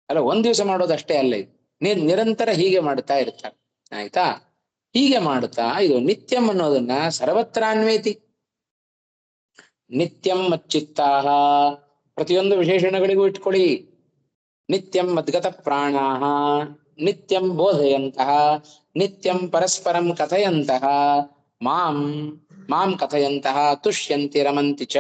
ಅಲ್ಲ, ಒಂದ್ ದಿವಸ ಮಾಡೋದು ಅಷ್ಟೇ ಅಲ್ಲ. ಇದು ನಿರಂತರ ಹೀಗೆ ಮಾಡುತ್ತಾ ಇರ್ತಾರೆ. ಆಯ್ತಾ? ಹೀಗೆ ಮಾಡುತ್ತಾ ಇದು ನಿತ್ಯಂ ಅನ್ನೋದನ್ನ ಸರ್ವತ್ರಾನ್ವೇತಿ. ನಿತ್ಯಂ ಮಚ್ಚಿತ್ತಾಹ, ಪ್ರತಿಯೊಂದು ವಿಶೇಷಣಗಳಿಗೂ ಇಟ್ಕೊಳ್ಳಿ. ನಿತ್ಯಂ ಮದ್ಗತ ಪ್ರಾಣಾಹ, ನಿತ್ಯಂ ಬೋಧಯಂತಹ, ನಿತ್ಯಂ ಪರಸ್ಪರಂ ಕಥಯಂತಹ, ಮಾಂ ಮಾಂ ಕಥಯಂತಹ ತುಷ್ಯಂತಿ ರಮಂತಿ ಚ.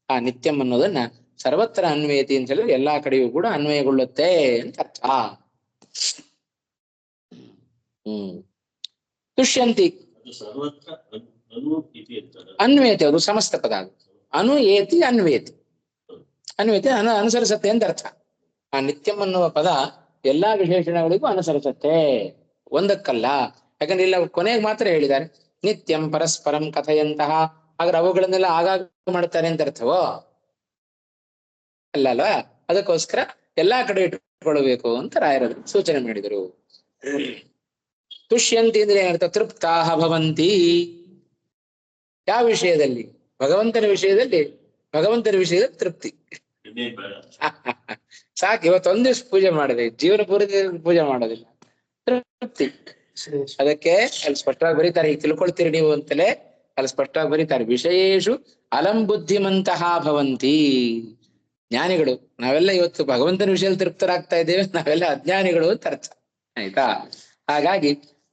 ಆ ನಿತ್ಯಂ ಅನ್ನೋದನ್ನ ಸರ್ವತ್ರ ಅನ್ವಯತಿ ಅಂತ ಹೇಳಿದ್ರೆ ಎಲ್ಲಾ ಕಡೆಯೂ ಕೂಡ ಅನ್ವಯಗೊಳ್ಳುತ್ತೆ ಅಂತ ಅರ್ಥ. ತುಷ್ಯಂತಿ ಅನ್ವಯತೆ, ಅದು ಸಮಸ್ತ ಪದ. ಅದು ಅನು ಏತಿ ಅನ್ವಯತಿ. ಅನ್ವಯತೆ ಅನುಸರಿಸತ್ತೆ ಅಂತ ಅರ್ಥ. ಆ ನಿತ್ಯಂ ಅನ್ನುವ ಪದ ಎಲ್ಲಾ ವಿಶೇಷಣಗಳಿಗೂ ಅನುಸರಿಸತ್ತೆ, ಒಂದಕ್ಕಲ್ಲ. ಯಾಕಂದ್ರೆ ಇಲ್ಲ ಕೊನೆಗೆ ಮಾತ್ರ ಹೇಳಿದ್ದಾರೆ ನಿತ್ಯಂ ಪರಸ್ಪರಂ ಕಥೆಯಂತಹ. ಹಾಗಾದ್ರೆ ಅವುಗಳನ್ನೆಲ್ಲ ಆಗಾಗ ಮಾಡ್ತಾರೆ ಅಂತ ಅರ್ಥವೋ? ಅಲ್ಲ ಅಲ್ವಾ? ಅದಕ್ಕೋಸ್ಕರ ಎಲ್ಲಾ ಕಡೆ ಇಟ್ಕೊಳ್ಬೇಕು ಅಂತ ರಾಯರು ಸೂಚನೆ ಮಾಡಿದರು. ತುಷ್ಯಂತಿ ಅಂದ್ರೆ ಏನರ್ಥ? ತೃಪ್ತಾಹ ಭವಂತಿ. ಯಾವ ವಿಷಯದಲ್ಲಿ? ಭಗವಂತನ ವಿಷಯದಲ್ಲಿ. ಭಗವಂತನ ವಿಷಯದಲ್ಲಿ ತೃಪ್ತಿ. ಸಾಕು, ಇವತ್ತೊಂದ್ ದಿವ್ಸ ಪೂಜೆ ಮಾಡಿದೆ, ಜೀವನ ಪೂರ್ತಿ ಪೂಜೆ ಮಾಡೋದಿಲ್ಲ. ತೃಪ್ತಿ. ಅದಕ್ಕೆ ಅಲ್ಲಿ ಸ್ಪಷ್ಟವಾಗಿ ಬರೀತಾರೆ, ಈಗ ತಿಳ್ಕೊಳ್ತೀರಿ ನೀವು ಅಂತಲೇ ಅಲ್ಲಿ ಸ್ಪಷ್ಟವಾಗಿ ಬರೀತಾರೆ. ವಿಷಯೇಶು ಅಲಂ ಬುದ್ಧಿಮಂತಹ ಭವಂತಿ. ಜ್ಞಾನಿಗಳು ನಾವೆಲ್ಲ ಇವತ್ತು ಭಗವಂತನ ವಿಷಯದಲ್ಲಿ ತೃಪ್ತರಾಗ್ತಾ ಇದ್ದೇವೆ, ನಾವೆಲ್ಲ ಅಜ್ಞಾನಿಗಳು ಅಂತ ಅರ್ಥ. ಆಯ್ತಾ? ಹಾಗಾಗಿ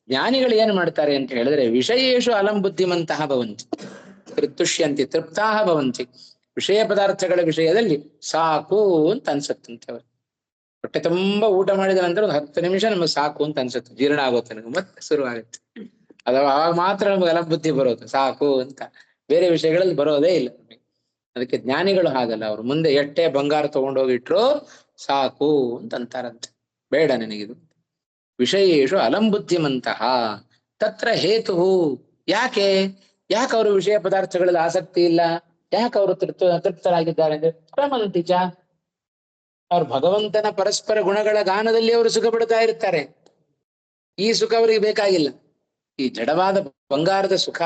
ಜ್ಞಾನಿಗಳು ಏನ್ ಮಾಡ್ತಾರೆ ಅಂತ ಹೇಳಿದ್ರೆ ವಿಷಯೇಶು ಅಲಂ ಬುದ್ಧಿಮಂತಹ ಭವಂತಿ ತುಷ್ಯಂತಿ ತೃಪ್ತಾಹ ಭವಂತಿ. ವಿಷಯ ಪದಾರ್ಥಗಳ ವಿಷಯದಲ್ಲಿ ಸಾಕು ಅಂತ ಅನ್ಸತ್ತಂತೆ ಅವರು. ಹೊಟ್ಟೆ ತುಂಬಾ ಊಟ ಮಾಡಿದ ನಂತರ ಒಂದು 10 ನಿಮಿಷ ನಮಗೆ ಸಾಕು ಅಂತ ಅನ್ಸುತ್ತೆ, ಜೀರ್ಣ ಆಗುತ್ತೆ, ನಮಗೆ ಮತ್ತೆ ಶುರು ಆಗುತ್ತೆ. ಅವಾಗ ಮಾತ್ರ ನಮಗೆ ಅಲಂ ಬುದ್ಧಿ ಬರೋದು, ಸಾಕು ಅಂತ. ಬೇರೆ ವಿಷಯಗಳಲ್ಲಿ ಬರೋದೇ ಇಲ್ಲ ನಮಗೆ. ಅದಕ್ಕೆ ಜ್ಞಾನಿಗಳು ಹಾಗಲ್ಲ, ಅವ್ರು ಮುಂದೆ ಎಷ್ಟೇ ಬಂಗಾರ ತಗೊಂಡೋಗಿಟ್ರು ಸಾಕು ಅಂತ ಅಂತಾರಂತೆ, ಬೇಡ ನನಗಿದು. ವಿಷಯೇಶು ಅಲಂ ಬುದ್ಧಿಮಂತಹ ತತ್ರ ಹೇತು. ಯಾಕೆ ಅವರು ವಿಷಯ ಪದಾರ್ಥಗಳಲ್ಲಿ ಆಸಕ್ತಿ ಇಲ್ಲ, ಯಾಕೆ ಅವರು ತೃಪ್ತರಾಗಿದ್ದಾರೆ ಅಂದ್ರೆ ಪ್ರಮಂತಿಚ, ಅವ್ರು ಭಗವಂತನ ಪರಸ್ಪರ ಗುಣಗಳ ಗಾನದಲ್ಲಿ ಅವರು ಸುಖ ಪಡ್ತಾ ಇರ್ತಾರೆ. ಈ ಸುಖ ಅವರಿಗೆ ಬೇಕಾಗಿಲ್ಲ. ಈ ಜಡವಾದ ಬಂಗಾರದ ಸುಖ,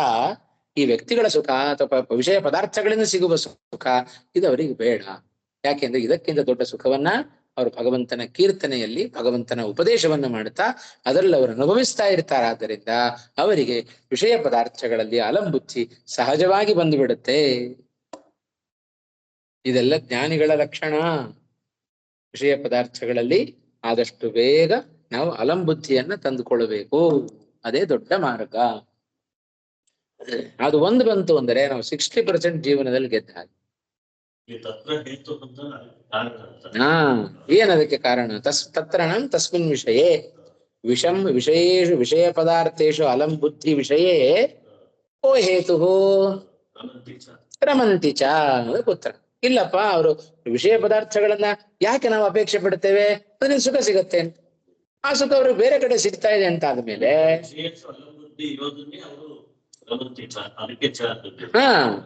ಈ ವ್ಯಕ್ತಿಗಳ ಸುಖ ಅಥವಾ ವಿಷಯ ಪದಾರ್ಥಗಳಿಂದ ಸಿಗುವ ಸುಖ ಇದು ಅವರಿಗೆ ಬೇಡ. ಯಾಕೆಂದ್ರೆ ಇದಕ್ಕಿಂತ ದೊಡ್ಡ ಸುಖವನ್ನ ಅವರು ಭಗವಂತನ ಕೀರ್ತನೆಯಲ್ಲಿ ಭಗವಂತನ ಉಪದೇಶವನ್ನು ಮಾಡುತ್ತಾ ಅದರಲ್ಲಿ ಅವರು ಅನುಭವಿಸ್ತಾ ಇರ್ತಾರೆ. ಆದ್ದರಿಂದ ಅವರಿಗೆ ವಿಷಯ ಪದಾರ್ಥಗಳಲ್ಲಿ ಅಲಂಬುದ್ಧಿ ಸಹಜವಾಗಿ ಬಂದು ಬಿಡುತ್ತೆ. ಇದೆಲ್ಲ ಜ್ಞಾನಿಗಳ ಲಕ್ಷಣ. ವಿಷಯ ಪದಾರ್ಥಗಳಲ್ಲಿ ಆದಷ್ಟು ಬೇಗ ನಾವು ಅಲಂಬುದ್ಧಿಯನ್ನ ತಂದುಕೊಳ್ಳಬೇಕು, ಅದೇ ದೊಡ್ಡ ಮಾರ್ಗ. ಅದು ಒಂದು ಬಂತು ಅಂದರೆ ನಾವು 60% ಜೀವನದಲ್ಲಿ ಗೆದ್ದ ಹಾಗೆ. ಏನದಕ್ಕೆ ಕಾರಣ? ತತ್ರಣಂ ತಸ್ಮಿನ್ ವಿಷಯೇ ವಿಷಯೇಷು ವಿಷಯ ಪದಾರ್ಥೇಶು ಅಲಂ ಬುದ್ಧಿ ವಿಷಯೇ ಕೋ ಹೇತು ರಮಂತಿ ಚ ಪುತ್ರ. ಇಲ್ಲಪ್ಪ, ಅವರು ವಿಷಯ ಪದಾರ್ಥಗಳನ್ನ ಯಾಕೆ ನಾವು ಅಪೇಕ್ಷೆ ಪಡ್ತೇವೆ? ಅದರಿಂದ ಸುಖ ಸಿಗತ್ತೆ ಅಂತ. ಆ ಸುಖ ಅವ್ರಿಗೆ ಬೇರೆ ಕಡೆ ಸಿಗ್ತಾ ಇದೆ ಅಂತ ಆದ್ಮೇಲೆ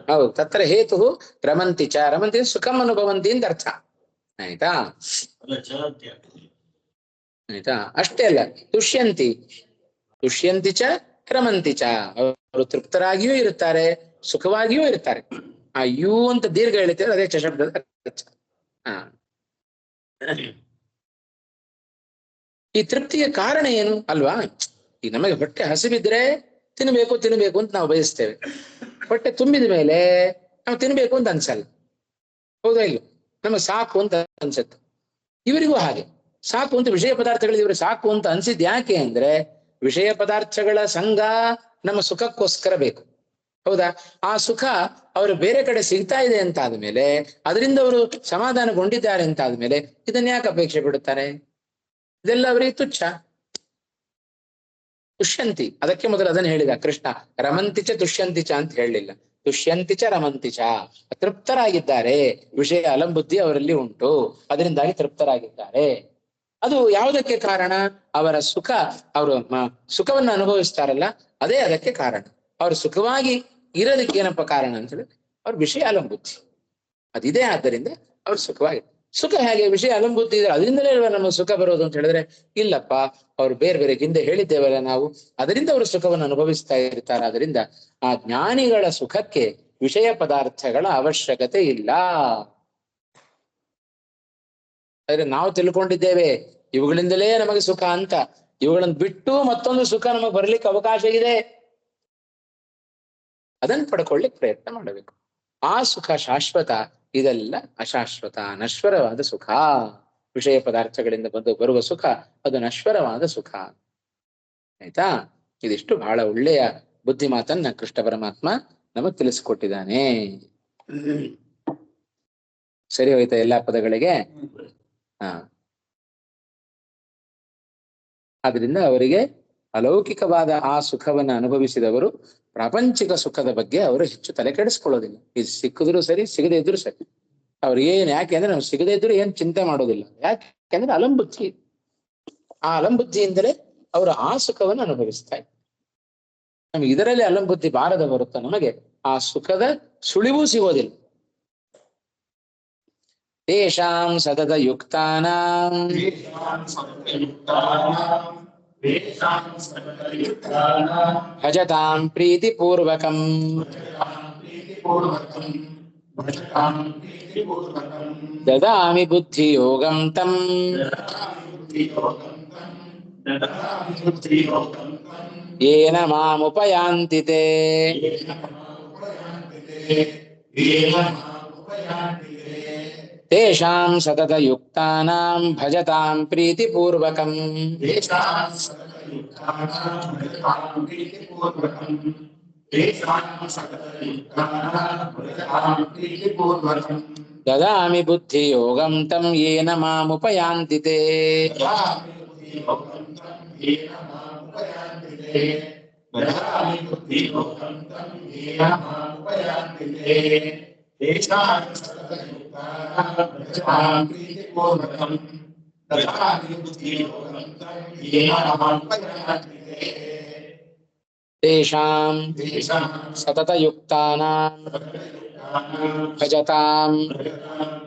ಹೌದು, ತತ್ರ ಹೇತು ರಮಂತಿ ಚ. ರಮಂತಿ ಸುಖಂ ಅನುಭವಂತಿ ಅಂತ ಅರ್ಥ. ಆಯ್ತಾ? ಆಯ್ತಾ? ಅಷ್ಟೇ ಅಲ್ಲ, ತುಷ್ಯಂತಿ ಚ ರಮಂತಿ ಚ. ಅವರು ತೃಪ್ತರಾಗಿಯೂ ಇರುತ್ತಾರೆ, ಸುಖವಾಗಿಯೂ ಇರ್ತಾರೆ. ಆ ಯು ಅಂತ ದೀರ್ಘ ಹೇಳ್ತೇವೆ, ಅದೇ ಚ ಶಬ್ದದ ಅರ್ಥ. ಈ ತೃಪ್ತಿಗೆ ಕಾರಣ ಏನು ಅಲ್ವಾ? ಈಗ ನಮಗೆ ಹೊಟ್ಟೆ ಹಸಿಬಿದ್ರೆ ತಿನ್ಬೇಕು ಅಂತ ನಾವು ಬಯಸ್ತೇವೆ. ಹೊಟ್ಟೆ ತುಂಬಿದ ಮೇಲೆ ನಾವು ತಿನ್ಬೇಕು ಅಂತ ಅನ್ಸಲ್ಲ, ಹೌದಾ ಇಲ್ಲ? ನಮಗೆ ಸಾಕು ಅಂತ ಅನ್ಸುತ್ತೆ. ಇವರಿಗೂ ಹಾಗೆ ಸಾಕು ಅಂತ ವಿಷಯ ಪದಾರ್ಥಗಳಿಗೆ ಇವರು ಸಾಕು ಅಂತ ಅನ್ಸಿದ್ ಯಾಕೆ ಅಂದ್ರೆ ವಿಷಯ ಪದಾರ್ಥಗಳ ಸಂಘ ನಮ್ಮ ಸುಖಕ್ಕೋಸ್ಕರ ಬೇಕು, ಹೌದಾ? ಆ ಸುಖ ಅವರು ಬೇರೆ ಕಡೆ ಸಿಗ್ತಾ ಇದೆ ಅಂತ ಆದ್ಮೇಲೆ, ಅದರಿಂದ ಅವರು ಸಮಾಧಾನಗೊಂಡಿದ್ದಾರೆ ಅಂತ ಆದ್ಮೇಲೆ ಇದನ್ನ ಯಾಕೆ ಅಪೇಕ್ಷೆ ಪಡುತ್ತಾರೆ? ಇದೆಲ್ಲ ಅವರಿಗೆ ತುಚ್ಛ. ತುಷ್ಯಂತಿ, ಅದಕ್ಕೆ ಮೊದಲು ಅದನ್ನು ಹೇಳಿದ ಕೃಷ್ಣ. ರಮಂತಿಚ ತುಷ್ಯಂತಿಚ ಅಂತ ಹೇಳಲಿಲ್ಲ, ತುಷ್ಯಂತಿಚ ರಮಂತಿಚ. ತೃಪ್ತರಾಗಿದ್ದಾರೆ, ವಿಷಯ ಅಲಂಬುದ್ಧಿ ಅವರಲ್ಲಿ ಉಂಟು, ಅದರಿಂದಾಗಿ ತೃಪ್ತರಾಗಿದ್ದಾರೆ. ಅದು ಯಾವುದಕ್ಕೆ ಕಾರಣ? ಅವರ ಸುಖ, ಅವರು ಸುಖವನ್ನು ಅನುಭವಿಸ್ತಾರಲ್ಲ, ಅದೇ ಅದಕ್ಕೆ ಕಾರಣ. ಅವ್ರು ಸುಖವಾಗಿ ಇರೋದಕ್ಕೆ ಏನಪ್ಪ ಕಾರಣ ಅಂತ ಹೇಳಿದ್ರೆ ಅವ್ರ ವಿಷಯ ಅಲಂಬುದ್ಧಿ ಅದಿದೆ. ಆದ್ದರಿಂದ ಅವ್ರು ಸುಖವಾಗಿ. ಸುಖ ಹೇಗೆ? ವಿಷಯ ಅಲಂಬುದ್ಧಿ ಇದ್ರೆ ಅದರಿಂದಲೇ ನಮಗೆ ಸುಖ ಬರೋದು ಅಂತ ಹೇಳಿದ್ರೆ ಇಲ್ಲಪ್ಪ, ಅವ್ರು ಬೇರೆ ಬೇರೆ ಹಿಂದೆ ಹೇಳಿದ್ದೇವಲ್ಲ ನಾವು, ಅದರಿಂದ ಅವರು ಸುಖವನ್ನು ಅನುಭವಿಸ್ತಾ ಇರ್ತಾರೆ. ಅದರಿಂದ ಆ ಜ್ಞಾನಿಗಳ ಸುಖಕ್ಕೆ ವಿಷಯ ಪದಾರ್ಥಗಳ ಅವಶ್ಯಕತೆ ಇಲ್ಲ. ಆದ್ರೆ ನಾವು ತಿಳ್ಕೊಂಡಿದ್ದೇವೆ ಇವುಗಳಿಂದಲೇ ನಮಗೆ ಸುಖ ಅಂತ. ಇವುಗಳನ್ನು ಬಿಟ್ಟು ಮತ್ತೊಂದು ಸುಖ ನಮಗೆ ಬರ್ಲಿಕ್ಕೆ ಅವಕಾಶ ಇದೆ, ಅದನ್ನು ಪಡ್ಕೊಳ್ಳಿಕ್ಕೆ ಪ್ರಯತ್ನ ಮಾಡಬೇಕು. ಆ ಸುಖ ಶಾಶ್ವತ, ಇದೆಲ್ಲ ಅಶಾಶ್ವತ, ನಶ್ವರವಾದ ಸುಖ. ವಿಷಯ ಪದಾರ್ಥಗಳಿಂದ ಬರುವ ಸುಖ ಅದು ನಶ್ವರವಾದ ಸುಖ. ಆಯ್ತಾ? ಇದಿಷ್ಟು ಬಹಳ ಒಳ್ಳೆಯ ಬುದ್ಧಿ ಮಾತನ್ನ ಕೃಷ್ಣ ಪರಮಾತ್ಮ ನಮಗ್ ತಿಳಿಸಿಕೊಟ್ಟಿದ್ದಾನೆ. ಸರಿ ಹೋಯ್ತಾ ಎಲ್ಲಾ ಪದಗಳಿಗೆ? ಆದ್ರಿಂದ ಅವರಿಗೆ ಅಲೌಕಿಕವಾದ ಆ ಸುಖವನ್ನು ಅನುಭವಿಸಿದವರು ಪ್ರಾಪಂಚಿಕ ಸುಖದ ಬಗ್ಗೆ ಅವರು ಹೆಚ್ಚು ತಲೆ ಕೆಡಿಸ್ಕೊಳ್ಳೋದಿಲ್ಲ. ಇದು ಸಿಕ್ಕಿದ್ರು ಸರಿ, ಸಿಗದೇ ಇದ್ರು ಸರಿ. ಅವ್ರಿಗೇನ್ ಯಾಕೆ ಅಂದ್ರೆ ನಾವು ಸಿಗದೇ ಇದ್ರು ಏನ್ ಚಿಂತೆ ಮಾಡೋದಿಲ್ಲ. ಯಾಕೆಂದ್ರೆ ಅಲಂಬುದ್ಧಿ, ಆ ಅಲಂಬುದ್ಧಿಯಿಂದಲೇ ಅವರು ಆ ಸುಖವನ್ನು ಅನುಭವಿಸ್ತಾ ಇದ್ದಾರೆ. ನಮ್ಗೆ ಇದರಲ್ಲಿ ಅಲಂಬುದ್ಧಿ ಬಾರದ ಬರುತ್ತಾ ನಮಗೆ ಆ ಸುಖದ ಸುಳಿವೂ ಸಿಗೋದಿಲ್ಲ. ತೇಷಾಂ ಸತತ ಯುಕ್ತಾನಾಂ ಭಜತಾಂ ಪ್ರೀತಿಪೂರ್ವಕಂ ದದಾಮಿ ಬುದ್ಧಿಯೋಗಂ ತಂ ಯೇನ ಮಾಮುಪಯಾಂತಿ ತೇ. ತೇಷಾಂ ಸತತಯುಕ್ತಾನಾಂ ಭಜತಾಂ ಪ್ರೀತಿಪೂರ್ವಕಂ. ದದಾಮಿ ಬುದ್ಧಿಯೋಗಂ ತಂ ಯೇನ ಮಾಮುಪಯಾಂತಿ ತೇ. ತೇಷಾಂ ಸತತಯುಕ್ತಾನಾಂ ಭಜತಾಂ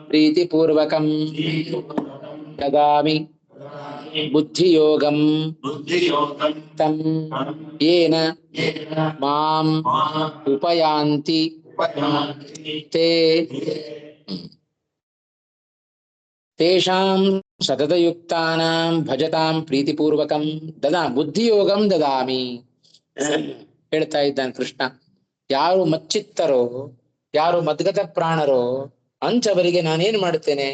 ಪ್ರೀತಿಪೂರ್ವಕಂ ದದಾಮಿ ಬುದ್ಧಿಯೋಗಂ ತಂ ಯೇನ ಮಾಂ ಉಪಯಾಂತಿ ತೇ. ತೇಷಾಂ ಸತತಯುಕ್ತಾನಾಂ ಭಜತಾಂ ಪ್ರೀತಿಪೂರ್ವಕಂ ಬುದ್ಧಿಯೋಗಂ ದದಾಮಿ. ಹೇಳ್ತಾ ಇದ್ದಾನೆ ಕೃಷ್ಣ, ಯಾರು ಮಚ್ಚಿತ್ತರೋ, ಯಾರು ಮದ್ಗತ ಪ್ರಾಣರೋ ಅಂಥವರಿಗೆ ನಾನೇನ್ ಮಾಡುತ್ತೇನೆ,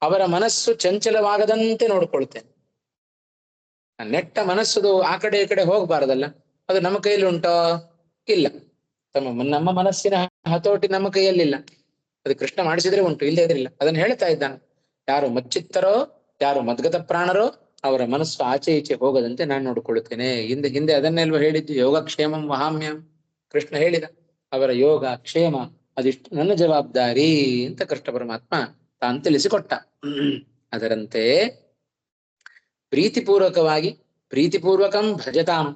ಅವರ ಮನಸ್ಸು ಚಂಚಲವಾಗದಂತೆ ನೋಡ್ಕೊಳ್ತೇನೆ. ನೆಟ್ಟ ಮನಸ್ಸುದು ಆ ಕಡೆ ಈ ಕಡೆ ಹೋಗ್ಬಾರ್ದಲ್ಲ, ಅದು ನಮ್ಮ ಕೈಯಲ್ಲಿ ಉಂಟೋ? ಇಲ್ಲ. ನಮ್ಮ ಮನಸ್ಸಿನ ಹತೋಟಿ ನಮ್ಮ ಕೈಯಲ್ಲಿಲ್ಲ. ಅದು ಕೃಷ್ಣ ಮಾಡಿಸಿದ್ರೆ ಉಂಟು, ಇಲ್ಲೇ ಇದ್ರಿಲ್ಲ. ಅದನ್ನ ಹೇಳ್ತಾ ಇದ್ದಾನೆ, ಯಾರು ಮಚ್ಚಿತ್ತರೋ, ಯಾರು ಮದ್ಗತ ಪ್ರಾಣರೋ ಅವರ ಮನಸ್ಸು ಆಚೆ ಈಚೆ ಹೋಗದಂತೆ ನಾನು ನೋಡ್ಕೊಳ್ತೇನೆ. ಹಿಂದೆ ಅದನ್ನೆಲ್ವ ಹೇಳಿದ್ದು, ಯೋಗಕ್ಷೇಮಂ ವಹಾಮ್ಯಂ. ಕೃಷ್ಣ ಹೇಳಿದ, ಅವರ ಯೋಗ ಕ್ಷೇಮ ಅದಿಷ್ಟು ನನ್ನ ಜವಾಬ್ದಾರಿ ಅಂತ ಕೃಷ್ಣ ಪರಮಾತ್ಮ ತಾನು ತಿಳಿಸಿಕೊಟ್ಟ. ಅದರಂತೆ ಪ್ರೀತಿಪೂರ್ವಕಂ ಭಜತಾಂ,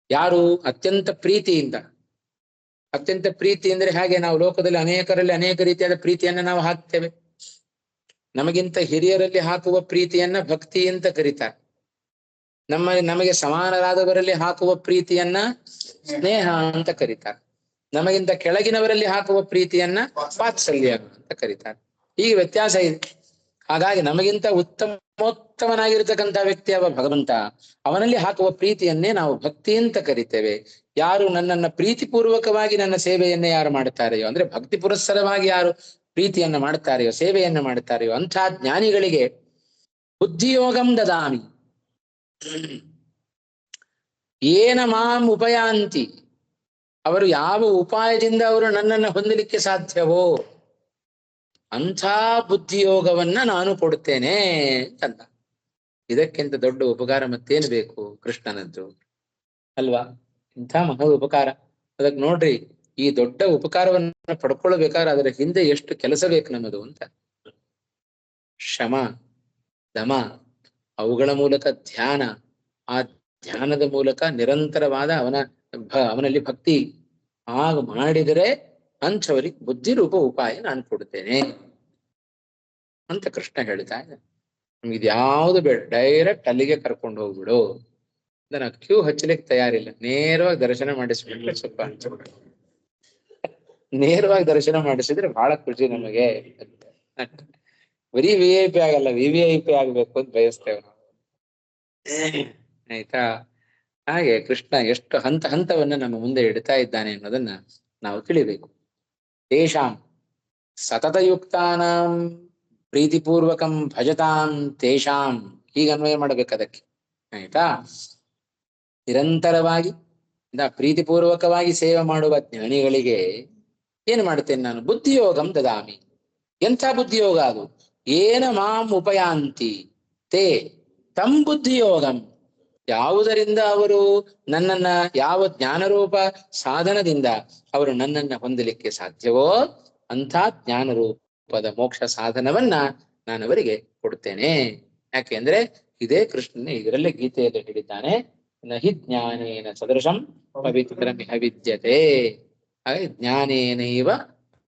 ಯಾರು ಅತ್ಯಂತ ಪ್ರೀತಿ ಅಂದ್ರೆ ಹಾಗೆ ನಾವು ಲೋಕದಲ್ಲಿ ಅನೇಕರಲ್ಲಿ ಅನೇಕ ರೀತಿಯಾದ ಪ್ರೀತಿಯನ್ನ ನಾವು ಹಾಕ್ತೇವೆ. ನಮಗಿಂತ ಹಿರಿಯರಲ್ಲಿ ಹಾಕುವ ಪ್ರೀತಿಯನ್ನ ಭಕ್ತಿ ಅಂತ ಕರೀತಾರೆ. ನಮಗೆ ಸಮಾನರಾದವರಲ್ಲಿ ಹಾಕುವ ಪ್ರೀತಿಯನ್ನ ಸ್ನೇಹ ಅಂತ ಕರೀತಾರೆ. ನಮಗಿಂತ ಕೆಳಗಿನವರಲ್ಲಿ ಹಾಕುವ ಪ್ರೀತಿಯನ್ನ ವಾತ್ಸಲ್ಯ ಅಂತ ಕರೀತಾರೆ. ಈ ವ್ಯತ್ಯಾಸ ಇದೆ. ಹಾಗಾಗಿ ನಮಗಿಂತ ಉತ್ತಮೋತ್ತಮನಾಗಿರ್ತಕ್ಕಂಥ ವ್ಯಕ್ತಿ ಅವ ಭಗವಂತ, ಅವನಲ್ಲಿ ಹಾಕುವ ಪ್ರೀತಿಯನ್ನೇ ನಾವು ಭಕ್ತಿ ಅಂತ ಕರಿತೇವೆ. ಯಾರು ನನ್ನನ್ನ ಪ್ರೀತಿಪೂರ್ವಕವಾಗಿ ನನ್ನ ಸೇವೆಯನ್ನೇ ಯಾರು ಮಾಡುತ್ತಾರೆಯೋ, ಅಂದ್ರೆ ಭಕ್ತಿ ಪುರಸ್ಸರವಾಗಿ ಯಾರು ಪ್ರೀತಿಯನ್ನ ಮಾಡುತ್ತಾರೆಯೋ, ಸೇವೆಯನ್ನ ಮಾಡುತ್ತಾರೆಯೋ ಅಂಥ ಜ್ಞಾನಿಗಳಿಗೆ ಬುದ್ಧಿಯೋಗಂ ದದಾಮಿ. ಏನ ಮಾಂ ಉಪಯಾಂತಿ, ಅವರು ಯಾವ ಉಪಾಯದಿಂದ ಅವರು ನನ್ನನ್ನು ಹೊಂದಲಿಕ್ಕೆ ಸಾಧ್ಯವೋ ಅಂಥ ಬುದ್ಧಿಯೋಗವನ್ನ ನಾನು ಕೊಡುತ್ತೇನೆ ಅಂತ. ಇದಕ್ಕಿಂತ ದೊಡ್ಡ ಉಪಕಾರ ಮತ್ತೇನು ಬೇಕು ಕೃಷ್ಣನದ್ದು ಅಲ್ವಾ? ಇಂಥ ಮಹಾ ಉಪಕಾರ. ಅದಕ್ಕೆ ನೋಡ್ರಿ, ಈ ದೊಡ್ಡ ಉಪಕಾರವನ್ನ ಪಡ್ಕೊಳ್ಬೇಕಾದ್ರೆ ಅದರ ಹಿಂದೆ ಎಷ್ಟು ಕೆಲಸ ಬೇಕು ನಮ್ಮದು ಅಂತ. ಶಮ, ದಮ, ಅವುಗಳ ಮೂಲಕ ಧ್ಯಾನ, ಆ ಧ್ಯಾನದ ಮೂಲಕ ನಿರಂತರವಾದ ಅವನಲ್ಲಿ ಭಕ್ತಿ ಆಗ ಮಾಡಿದರೆ ಅಂಥವರಿಗೆ ಬುದ್ಧಿರೂಪ ಉಪಾಯ ನಾನು ಕೊಡುತ್ತೇನೆ ಅಂತ ಕೃಷ್ಣ ಹೇಳ್ತಾ ಇದ್ದ. ನಮ್ಗೆ ಇದ್ಯಾವುದು ಬೇಡ, ಡೈರೆಕ್ಟ್ ಅಲ್ಲಿಗೆ ಕರ್ಕೊಂಡು ಹೋಗ್ಬಿಡು. ನಾನು ಕ್ಯೂ ಹಚ್ಚಲಿಕ್ಕೆ ತಯಾರಿಲ್ಲ, ನೇರವಾಗಿ ದರ್ಶನ ಮಾಡಿಸ್ಬಿಟ್ರೆ ಸ್ವಲ್ಪ ಅನ್ಸ್ಬಿಟ್ಟು, ನೇರವಾಗಿ ದರ್ಶನ ಮಾಡಿಸಿದ್ರೆ ಬಹಳ ಖುಷಿ ನಮಗೆ. ಬರೀ VIP ಆಗಲ್ಲ, VVIP ಆಗ್ಬೇಕು ಅಂತ ಬಯಸ್ತೇವೆ ನಾವು. ಆಯ್ತಾ? ಹಾಗೆ ಕೃಷ್ಣ ಎಷ್ಟು ಹಂತವನ್ನ ನಮ್ಮ ಮುಂದೆ ಇಡ್ತಾ ಇದ್ದಾನೆ ಅನ್ನೋದನ್ನ ನಾವು ತಿಳಿಬೇಕು. ತೇಷಾಂ ಸತತಯುಕ್ತಾನಾಂ ಪ್ರೀತಿಪೂರ್ವಕಂ ಭಜತಾಂ ತೇಷಾಂ, ಹೀಗೆ ಅನ್ವಯ ಮಾಡ್ಬೇಕು ಅದಕ್ಕೆ. ಆಯ್ತಾ? ನಿರಂತರವಾಗಿ ಪ್ರೀತಿಪೂರ್ವಕವಾಗಿ ಸೇವೆ ಮಾಡುವ ಜ್ಞಾನಿಗಳಿಗೆ ಏನ್ ಮಾಡ್ತೇನೆ ನಾನು? ಬುದ್ಧಿಯೋಗಂ ದದಾಮಿ. ಎಂಥ ಬುದ್ಧಿಯೋಗ ಅದು? ಏನ ಮಾಂ ಉಪಯಾಂತಿ ತೇ ತಂ ಬುದ್ಧಿಯೋಗಂ, ಯಾವುದರಿಂದ ಅವರು ನನ್ನನ್ನ, ಯಾವ ಜ್ಞಾನರೂಪ ಸಾಧನದಿಂದ ಅವರು ನನ್ನನ್ನ ಹೊಂದಲಿಕ್ಕೆ ಸಾಧ್ಯವೋ ಅಂಥ ಜ್ಞಾನರೂಪದ ಮೋಕ್ಷ ಸಾಧನವನ್ನ ನಾನು ಅವರಿಗೆ ಕೊಡ್ತೇನೆ. ಯಾಕೆಂದ್ರೆ ಇದೇ ಕೃಷ್ಣನೇ ಇದರಲ್ಲೇ ಗೀತೆಯಲ್ಲಿ ಹೇಳಿದ್ದಾನೆ, ನಹಿ ಜ್ಞಾನೇನ ಸದೃಶಂ ಪವಿತ್ರಮಿಹ ವಿದ್ಯತೆ. ಹಾಗೆ ಜ್ಞಾನೇನೈವ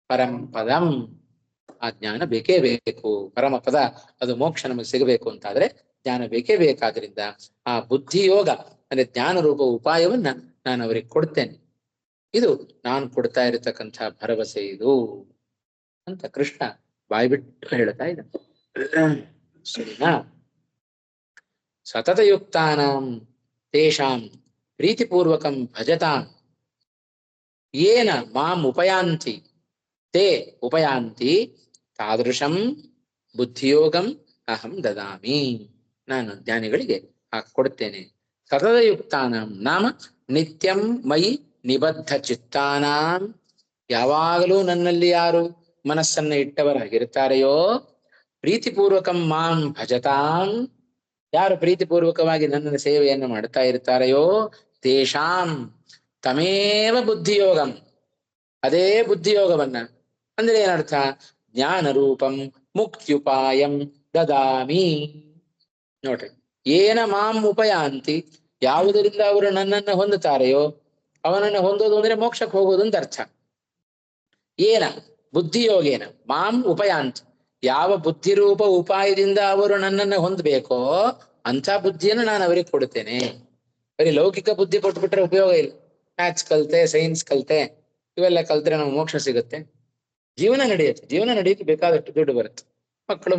ಪರಂಪದಂ, ಆ ಜ್ಞಾನ ಬೇಕೇ ಬೇಕು. ಪರಮ ಪದ ಅದು ಮೋಕ್ಷ ನಮಗೆ ಸಿಗಬೇಕು ಅಂತಾದ್ರೆ ಜ್ಞಾನ ಬೇಕೇ ಬೇಕಾದ್ರಿಂದ ಆ ಬುದ್ಧಿಯೋಗ ಅಂದ್ರೆ ಜ್ಞಾನ ರೂಪ ಉಪಾಯವನ್ನ ನಾನು ಅವರಿಗೆ ಕೊಡ್ತೇನೆ. ಇದು ನಾನು ಕೊಡ್ತಾ ಇರತಕ್ಕಂಥ ಭರವಸೆ ಇದು ಅಂತ ಕೃಷ್ಣ ಬಾಯ್ಬಿಟ್ಟು ಹೇಳ್ತಾ ಇದ್ದ. ಸರಿನಾ? ಸತತಯುಕ್ತಾನಾಂ ತೇಷಾಂ ಪ್ರೀತಿಪೂರ್ವಕಂ ಭಜತಾಂ ಯೇನ ಮಾಂ ಉಪಯಾಂತಿ, ತೇ ಉಪಯಾಂತಿ ತಾದೃಶಂ ಬುದ್ಧಿಯೋಗಂ ಅಹಂ ದದಾಮಿ. ನಾನು ಜ್ಞಾನಿಗಳಿಗೆ ಕೊಡ್ತೇನೆ. ಸತತಯುಕ್ತಾನಾಂ ನಾಮ ನಿತ್ಯಂ ಮಯಿ ನಿಬದ್ಧ ಚಿತ್ತಾನಾಂ, ಯಾವಾಗಲೂ ನನ್ನಲ್ಲಿ ಯಾರು ಮನಸ್ಸನ್ನ ಇಟ್ಟವರಾಗಿರ್ತಾರೆಯೋ, ಪ್ರೀತಿಪೂರ್ವಕಂ ಮಾಂ ಭಜತಾಂ, ಯಾರು ಪ್ರೀತಿಪೂರ್ವಕವಾಗಿ ನನ್ನ ಸೇವೆಯನ್ನು ಮಾಡ್ತಾ ಇರ್ತಾರೆಯೋ, ತೇಷಾಂ ತಮೇವ ಬುದ್ಧಿಯೋಗಂ, ಅದೇ ಬುದ್ಧಿಯೋಗವನ್ನ, ಅಂದ್ರೆ ಏನರ್ಥ, ಜ್ಞಾನ ರೂಪಂ ಮುಕ್ತ್ಯುಪಾಯಂ ದದಾಮಿ. ನೋಡ್ರಿ, ಏನ ಮಾಂ ಉಪಯಾಂತಿ, ಯಾವುದರಿಂದ ಅವರು ನನ್ನನ್ನು ಹೊಂದುತ್ತಾರೆಯೋ, ಅವನನ್ನು ಹೊಂದೋದು ಅಂದ್ರೆ ಮೋಕ್ಷಕ್ಕೆ ಹೋಗೋದು ಅಂತ ಅರ್ಥ. ಏನ ಬುದ್ಧಿಯೋಗೇನ ಮಾಂ ಉಪಯಾಂತಿ, ಯಾವ ಬುದ್ಧಿರೂಪ ಉಪಾಯದಿಂದ ಅವರು ನನ್ನನ್ನು ಹೊಂದಬೇಕೋ ಅಂಥ ಬುದ್ಧಿಯನ್ನು ನಾನು ಅವರಿಗೆ ಕೊಡುತ್ತೇನೆ. ಬರೀ ಲೌಕಿಕ ಬುದ್ಧಿ ಕೊಟ್ಬಿಟ್ರೆ ಉಪಯೋಗ ಇಲ್ಲ. ಮ್ಯಾಥ್ಸ್ ಕಲ್ತೆ, ಸೈನ್ಸ್ ಕಲ್ತೆ, ಇವೆಲ್ಲ ಕಲ್ತ್ರೆ ನಮ್ಗೆ ಮೋಕ್ಷ ಸಿಗುತ್ತೆ? ಜೀವನ ನಡೆಯುತ್ತೆ. ಜೀವನ ನಡೆಯಕ್ಕೆ ಬೇಕಾದಷ್ಟು ದುಡ್ಡು ಬರುತ್ತೆ. ಮಕ್ಕಳು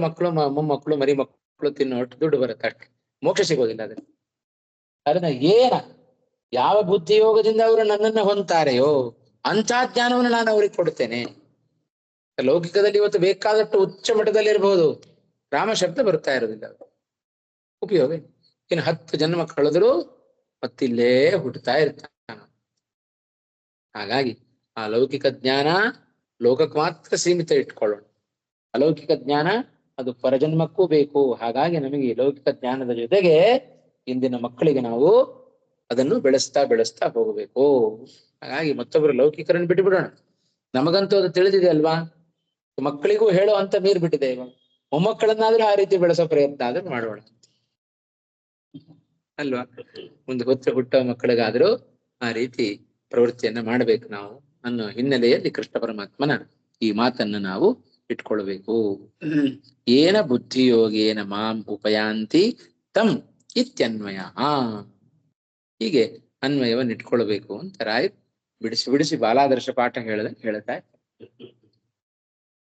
ಮೊಮ್ಮಕ್ಕಳು ಮರಿ ಮಕ್ಕಳು ತಿನ್ನೋಷ್ಟು ದುಡ್ಡು ಬರುತ್ತೆ, ಅಷ್ಟೇ. ಮೋಕ್ಷ ಸಿಗೋದಿಲ್ಲ ಅದ್ರ. ಅದನ್ನ ಏನ ಯಾವ ಬುದ್ಧಿಯೋಗದಿಂದ ಅವರು ನನ್ನನ್ನು ಹೊಂದ್ತಾರೆಯೋ ಅಂಥ ಜ್ಞಾನವನ್ನು ನಾನು ಅವ್ರಿಗೆ ಕೊಡುತ್ತೇನೆ. ಲೌಕಿಕದಲ್ಲಿ ಇವತ್ತು ಬೇಕಾದಷ್ಟು ಉಚ್ಚ ಮಟ್ಟದಲ್ಲಿ ಇರಬಹುದು, ರಾಮ ಶಬ್ದ ಬರ್ತಾ ಇರೋದಿಲ್ಲ, ಉಪಯೋಗ. ಇನ್ನು 10 ಜನ್ಮ ಕಳೆದ್ರು ಮತ್ತಿಲ್ಲೇ ಹುಟ್ಟುತ್ತಾ ಇರ್ತಾನ. ಹಾಗಾಗಿ ಆ ಲೌಕಿಕ ಜ್ಞಾನ ಲೋಕಕ್ಕೆ ಮಾತ್ರ ಸೀಮಿತ ಇಟ್ಕೊಳ್ಳೋಣ. ಅಲೌಕಿಕ ಜ್ಞಾನ ಅದು ಪರಜನ್ಮಕ್ಕೂ ಬೇಕು. ಹಾಗಾಗಿ ನಮಗೆ ಲೌಕಿಕ ಜ್ಞಾನದ ಜೊತೆಗೆ ಇಂದಿನ ಮಕ್ಕಳಿಗೆ ನಾವು ಅದನ್ನು ಬೆಳೆಸ್ತಾ ಹೋಗಬೇಕು. ಹಾಗಾಗಿ ಮತ್ತೊಬ್ಬರು ಲೌಕಿಕರನ್ನು ಬಿಟ್ಟು ಬಿಡೋಣ. ನಮಗಂತೂ ಅದು ತಿಳಿದಿದೆ ಅಲ್ವಾ, ಮಕ್ಕಳಿಗೂ ಹೇಳೋ ಅಂತ ಮೀರ್ ಬಿಟ್ಟಿದೆ. ಇವಾಗ ಮೊಮ್ಮಕ್ಕಳನ್ನಾದ್ರೂ ಆ ರೀತಿ ಬೆಳೆಸೋ ಪ್ರಯತ್ನ ಆದ್ರೂ ಮಾಡೋಣ ಅಲ್ವಾ. ಮುಂದೆ ಹುಟ್ಟೋ ಮಕ್ಕಳಿಗಾದ್ರೂ ಆ ರೀತಿ ಪ್ರವೃತ್ತಿಯನ್ನ ಮಾಡ್ಬೇಕು ನಾವು ಅನ್ನೋ ಹಿನ್ನೆಲೆಯಲ್ಲಿ ಕೃಷ್ಣ ಪರಮಾತ್ಮನ ಈ ಮಾತನ್ನ ನಾವು ಇಟ್ಕೊಳ್ಬೇಕು. ಏನ ಬುದ್ಧಿಯೋಗೇನ ಮಾಂ ಉಪಯಾಂತಿ ತಂ ಇತ್ಯನ್ವಯ. ಹೀಗೆ ಅನ್ವಯವನ್ನು ಇಟ್ಕೊಳ್ಬೇಕು ಅಂತ ರಾಯ್ ಬಿಡಿಸಿ ಬಾಲಾದರ್ಶ ಪಾಠ ಹೇಳ್ತಾ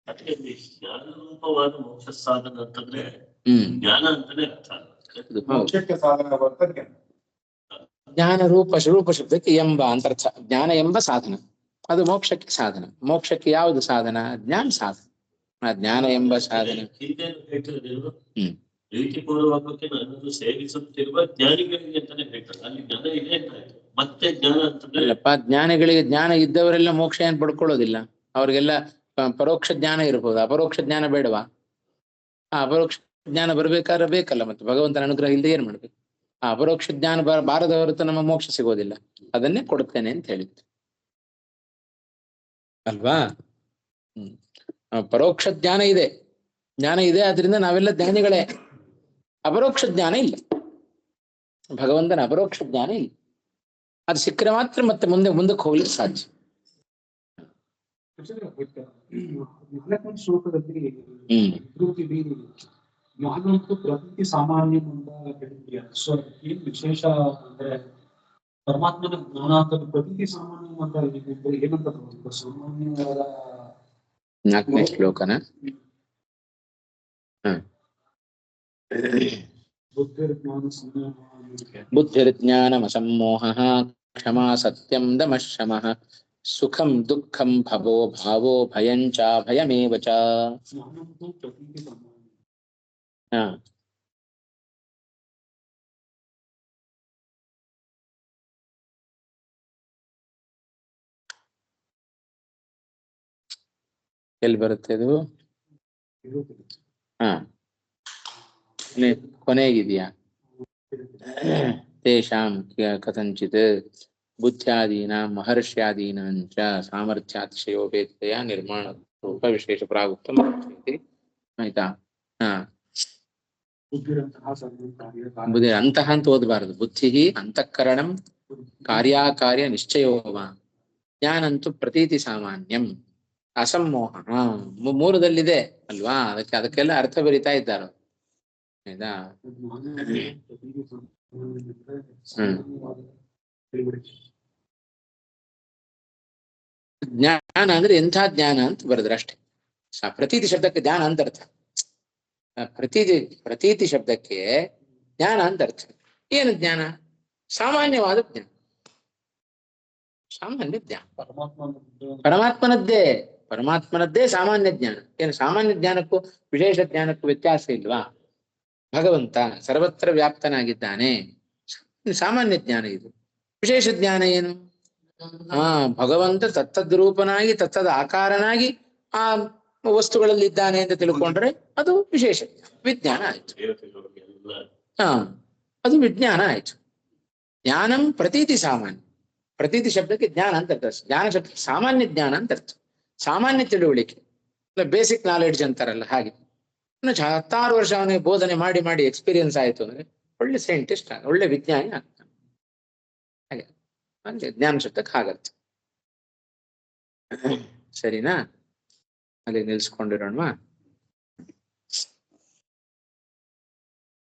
ಅದಕ್ಕೆ ಜ್ಞಾನ ರೂಪವಾದ ಮೋಕ್ಷ ಸಾಧನ ಅಂತಂದ್ರೆ ಜ್ಞಾನ ಅಂತಾನೆ ಅರ್ಥ. ಮೋಕ್ಷಕ್ಕೆ ಸಾಧನ ಬರ್ತದೆ. ಜ್ಞಾನ ರೂಪ ಶಬ್ದಕ್ಕೆ ಎಂಬ ಅಂತ ಅರ್ಥ. ಜ್ಞಾನ ಎಂಬ ಸಾಧನ, ಅದು ಮೋಕ್ಷಕ್ಕೆ ಸಾಧನ. ಮೋಕ್ಷಕ್ಕೆ ಯಾವುದು ಸಾಧನ? ಜ್ಞಾನ ಸಾಧನ. ಆ ಜ್ಞಾನ ಎಂಬ ಸಾಧನ ಪ್ರೀತಿಪೂರ್ವಕಕ್ಕೆ ನನ್ನನ್ನು ಸೇವಿಸುತ್ತಿರುವ ಜ್ಞಾನಿಗಳಿಗೆ ಅಂತಾನೆ ಹೇಳ್ತಾರೆ. ಅಲ್ಲಿ ಜ್ಞಾನ ಇದೆ ಅಂತ ಆಯ್ತು. ಮತ್ತೆ ಜ್ಞಾನ ಅಂತಂದ್ರೆ ಅಲ್ಲಪ್ಪ, ಜ್ಞಾನಿಗಳಿಗೆ ಜ್ಞಾನ ಇದ್ದವರೆಲ್ಲ ಮೋಕ್ಷ ಏನ್ ಪಡ್ಕೊಳ್ಳೋದಿಲ್ಲ. ಅವ್ರಿಗೆಲ್ಲ ಪರೋಕ್ಷ ಜ್ಞಾನ ಇರ್ಬೋದು, ಅಪರೋಕ್ಷ ಜ್ಞಾನ ಬೇಡವಾ? ಆ ಅಪರೋಕ್ಷ ಜ್ಞಾನ ಬರ್ಬೇಕಾದ್ರೆ ಬೇಕಲ್ಲ, ಮತ್ತೆ ಭಗವಂತನ ಅನುಗ್ರಹ ಇಲ್ಲದೆ ಏನ್ ಮಾಡ್ಬೇಕು? ಆ ಅಪರೋಕ್ಷ ಜ್ಞಾನ ಬಾರದ ಹೊರತು ನಮ್ಮ ಮೋಕ್ಷ ಸಿಗೋದಿಲ್ಲ. ಅದನ್ನೇ ಕೊಡುತ್ತೇನೆ ಅಂತ ಹೇಳಿದ್ದು ಅಲ್ವಾ. ಪರೋಕ್ಷ ಜ್ಞಾನ ಇದೆ, ಆದ್ರಿಂದ ನಾವೆಲ್ಲ ಜ್ಞಾನಿಗಳೇ. ಅಪರೋಕ್ಷ ಜ್ಞಾನ ಇಲ್ಲ, ಭಗವಂತನ ಅಪರೋಕ್ಷ ಜ್ಞಾನ ಇಲ್ಲ. ಅದು ಸಿಕ್ಕರೆ ಮಾತ್ರ ಮತ್ತೆ ಮುಂದಕ್ಕೆ ಹೋಗ್ಲಿಕ್ಕೆ ಸಾಧ್ಯ. ಶ್ಲೋಕದಲ್ಲಿ ಜ್ಞಾನಂತೂ ಪ್ರಕೃತಿ ಸಾಮಾನ್ಯ ಅಂತ ಹೇಳಿದ್ರಿ. ಸೊ ಏನ್ ವಿಶೇಷ ಅಂದ್ರೆ ಪರಮಾತ್ಮನ ಜ್ಞಾನ ಅಂತ ಪ್ರಕೃತಿ ಸಾಮಾನ್ಯ ಅಂತ ಏನಂತ ಸಾಮಾನ್ಯವಾದ 4ನೇ ಶ್ಲೋಕನ ಬುದ್ಧಿರ್ಜ್ಞಾನಮಸಮ್ಮೋಹಃ ಕ್ಷಮಾ ಸತ್ಯಂ ದಮಃ ಶಮಃ ಸುಖಂ ದುಃಖಂ ಭವೋ ಭಾವೋ ಭಯಂಚ ಭಯಮೇವ ಚ. ಎಲ್ಲಿ ಬರುತ್ತೆ ಇದು? ಕೊನೆಗಿದೆಯಾ? ತೇಷಾಂ ಕಥಂಚಿತ್ ಬುದ್ಧ್ಯಾದೀನಾಂ ಮಹರ್ಷ್ಯಾದೀನಾಂ ಚ ಸಾಮರ್ಥ್ಯಾತಿಶಯೋಪೇತ್ಯ ನಿರ್ಮಾಣ ರೂಪ ವಿಶೇಷ ಪ್ರಾಗುಪ್ತಂ ಆಯ್ತಾ? ಬುದ್ಧಿ ಅಂತಃ ಅಂತ ಓದಬಾರದು. ಬುದ್ಧಿ ಅಂತಃಕರಣಂ ಕಾರ್ಯಾಕಾರ್ಯ ನಿಶ್ಚಯೋವ ಜ್ಞಾನಂತೂ ಪ್ರತೀತಿ ಸಾಮಾನ್ಯಂ ಅಸಮ್ಮೋಹ. ಮೂಲದಲ್ಲಿದೆ ಅಲ್ವಾ, ಅದಕ್ಕೆಲ್ಲ ಅರ್ಥ ಬರಿತಾ ಇದ್ದಾರೆ. ಆಯ್ತಾ? ಜ್ಞಾನ ಅಂದ್ರೆ ಎಂಥ ಜ್ಞಾನ ಅಂತ ಬರೆದ್ರೆ ಅಷ್ಟೇ. ಪ್ರತೀತಿ ಶಬ್ದಕ್ಕೆ ಜ್ಞಾನ ಅಂತ ಅರ್ಥ. ಪ್ರತೀತಿ ಶಬ್ದಕ್ಕೆ ಜ್ಞಾನ ಅಂತ ಅರ್ಥ. ಏನು ಜ್ಞಾನ? ಸಾಮಾನ್ಯವಾದ ಜ್ಞಾನ, ಸಾಮಾನ್ಯ ಜ್ಞಾನ ಪರಮಾತ್ಮನದ್ದೇ. ಪರಮಾತ್ಮನದ್ದೇ ಸಾಮಾನ್ಯ ಜ್ಞಾನ. ಏನು ಸಾಮಾನ್ಯ ಜ್ಞಾನಕ್ಕೂ ವಿಶೇಷ ಜ್ಞಾನಕ್ಕೂ ವ್ಯತ್ಯಾಸ ಇಲ್ವಾ? ಭಗವಂತ ಸರ್ವತ್ರ ವ್ಯಾಪ್ತನಾಗಿದ್ದಾನೆ, ಸಾಮಾನ್ಯ ಜ್ಞಾನ ಇದು. ವಿಶೇಷ ಜ್ಞಾನ ಏನು? ಭಗವಂತ ತತ್ತದ್ರೂಪನಾಗಿ ತತ್ತದ ಆಕಾರನಾಗಿ ಆ ವಸ್ತುಗಳಲ್ಲಿ ಇದ್ದಾನೆ ಅಂತ ತಿಳ್ಕೊಂಡ್ರೆ ಅದು ವಿಶೇಷ ವಿಜ್ಞಾನ ಆಯ್ತು. ಅದು ವಿಜ್ಞಾನ ಆಯ್ತು. ಜ್ಞಾನಂ ಪ್ರತೀತಿ ಸಾಮಾನ್ಯ. ಪ್ರತೀತಿ ಶಬ್ದಕ್ಕೆ ಜ್ಞಾನ ಅಂತ ಅರ್ಥ. ಜ್ಞಾನ ಶಬ್ದಕ್ಕೆ ಸಾಮಾನ್ಯ ಜ್ಞಾನ ಅಂತ ಅರ್ಥ. ಸಾಮಾನ್ಯ ತಿಳುವಳಿಕೆ, ಬೇಸಿಕ್ ನಾಲೆಡ್ಜ್ ಅಂತಾರಲ್ಲ ಹಾಗೆ. 10 ವರ್ಷ ಅವನಿಗೆ ಬೋಧನೆ ಮಾಡಿ ಮಾಡಿ ಎಕ್ಸ್ಪೀರಿಯನ್ಸ್ ಆಯ್ತು ಅಂದ್ರೆ ಒಳ್ಳೆ ಸೈಂಟಿಸ್ಟ್ ಒಳ್ಳೆ ವಿಜ್ಞಾನಿ ಆಗ್ತಾನೆ. ಹಾಗೆ ಅಂದ್ರೆ ಜ್ಞಾನ ಶಬ್ದಕ್ಕೆ ಹಾಗರ್ಥ. ಸರಿನಾ? ಅಲ್ಲಿ ನಿಲ್ಸ್ಕೊಂಡಿರೋಣ.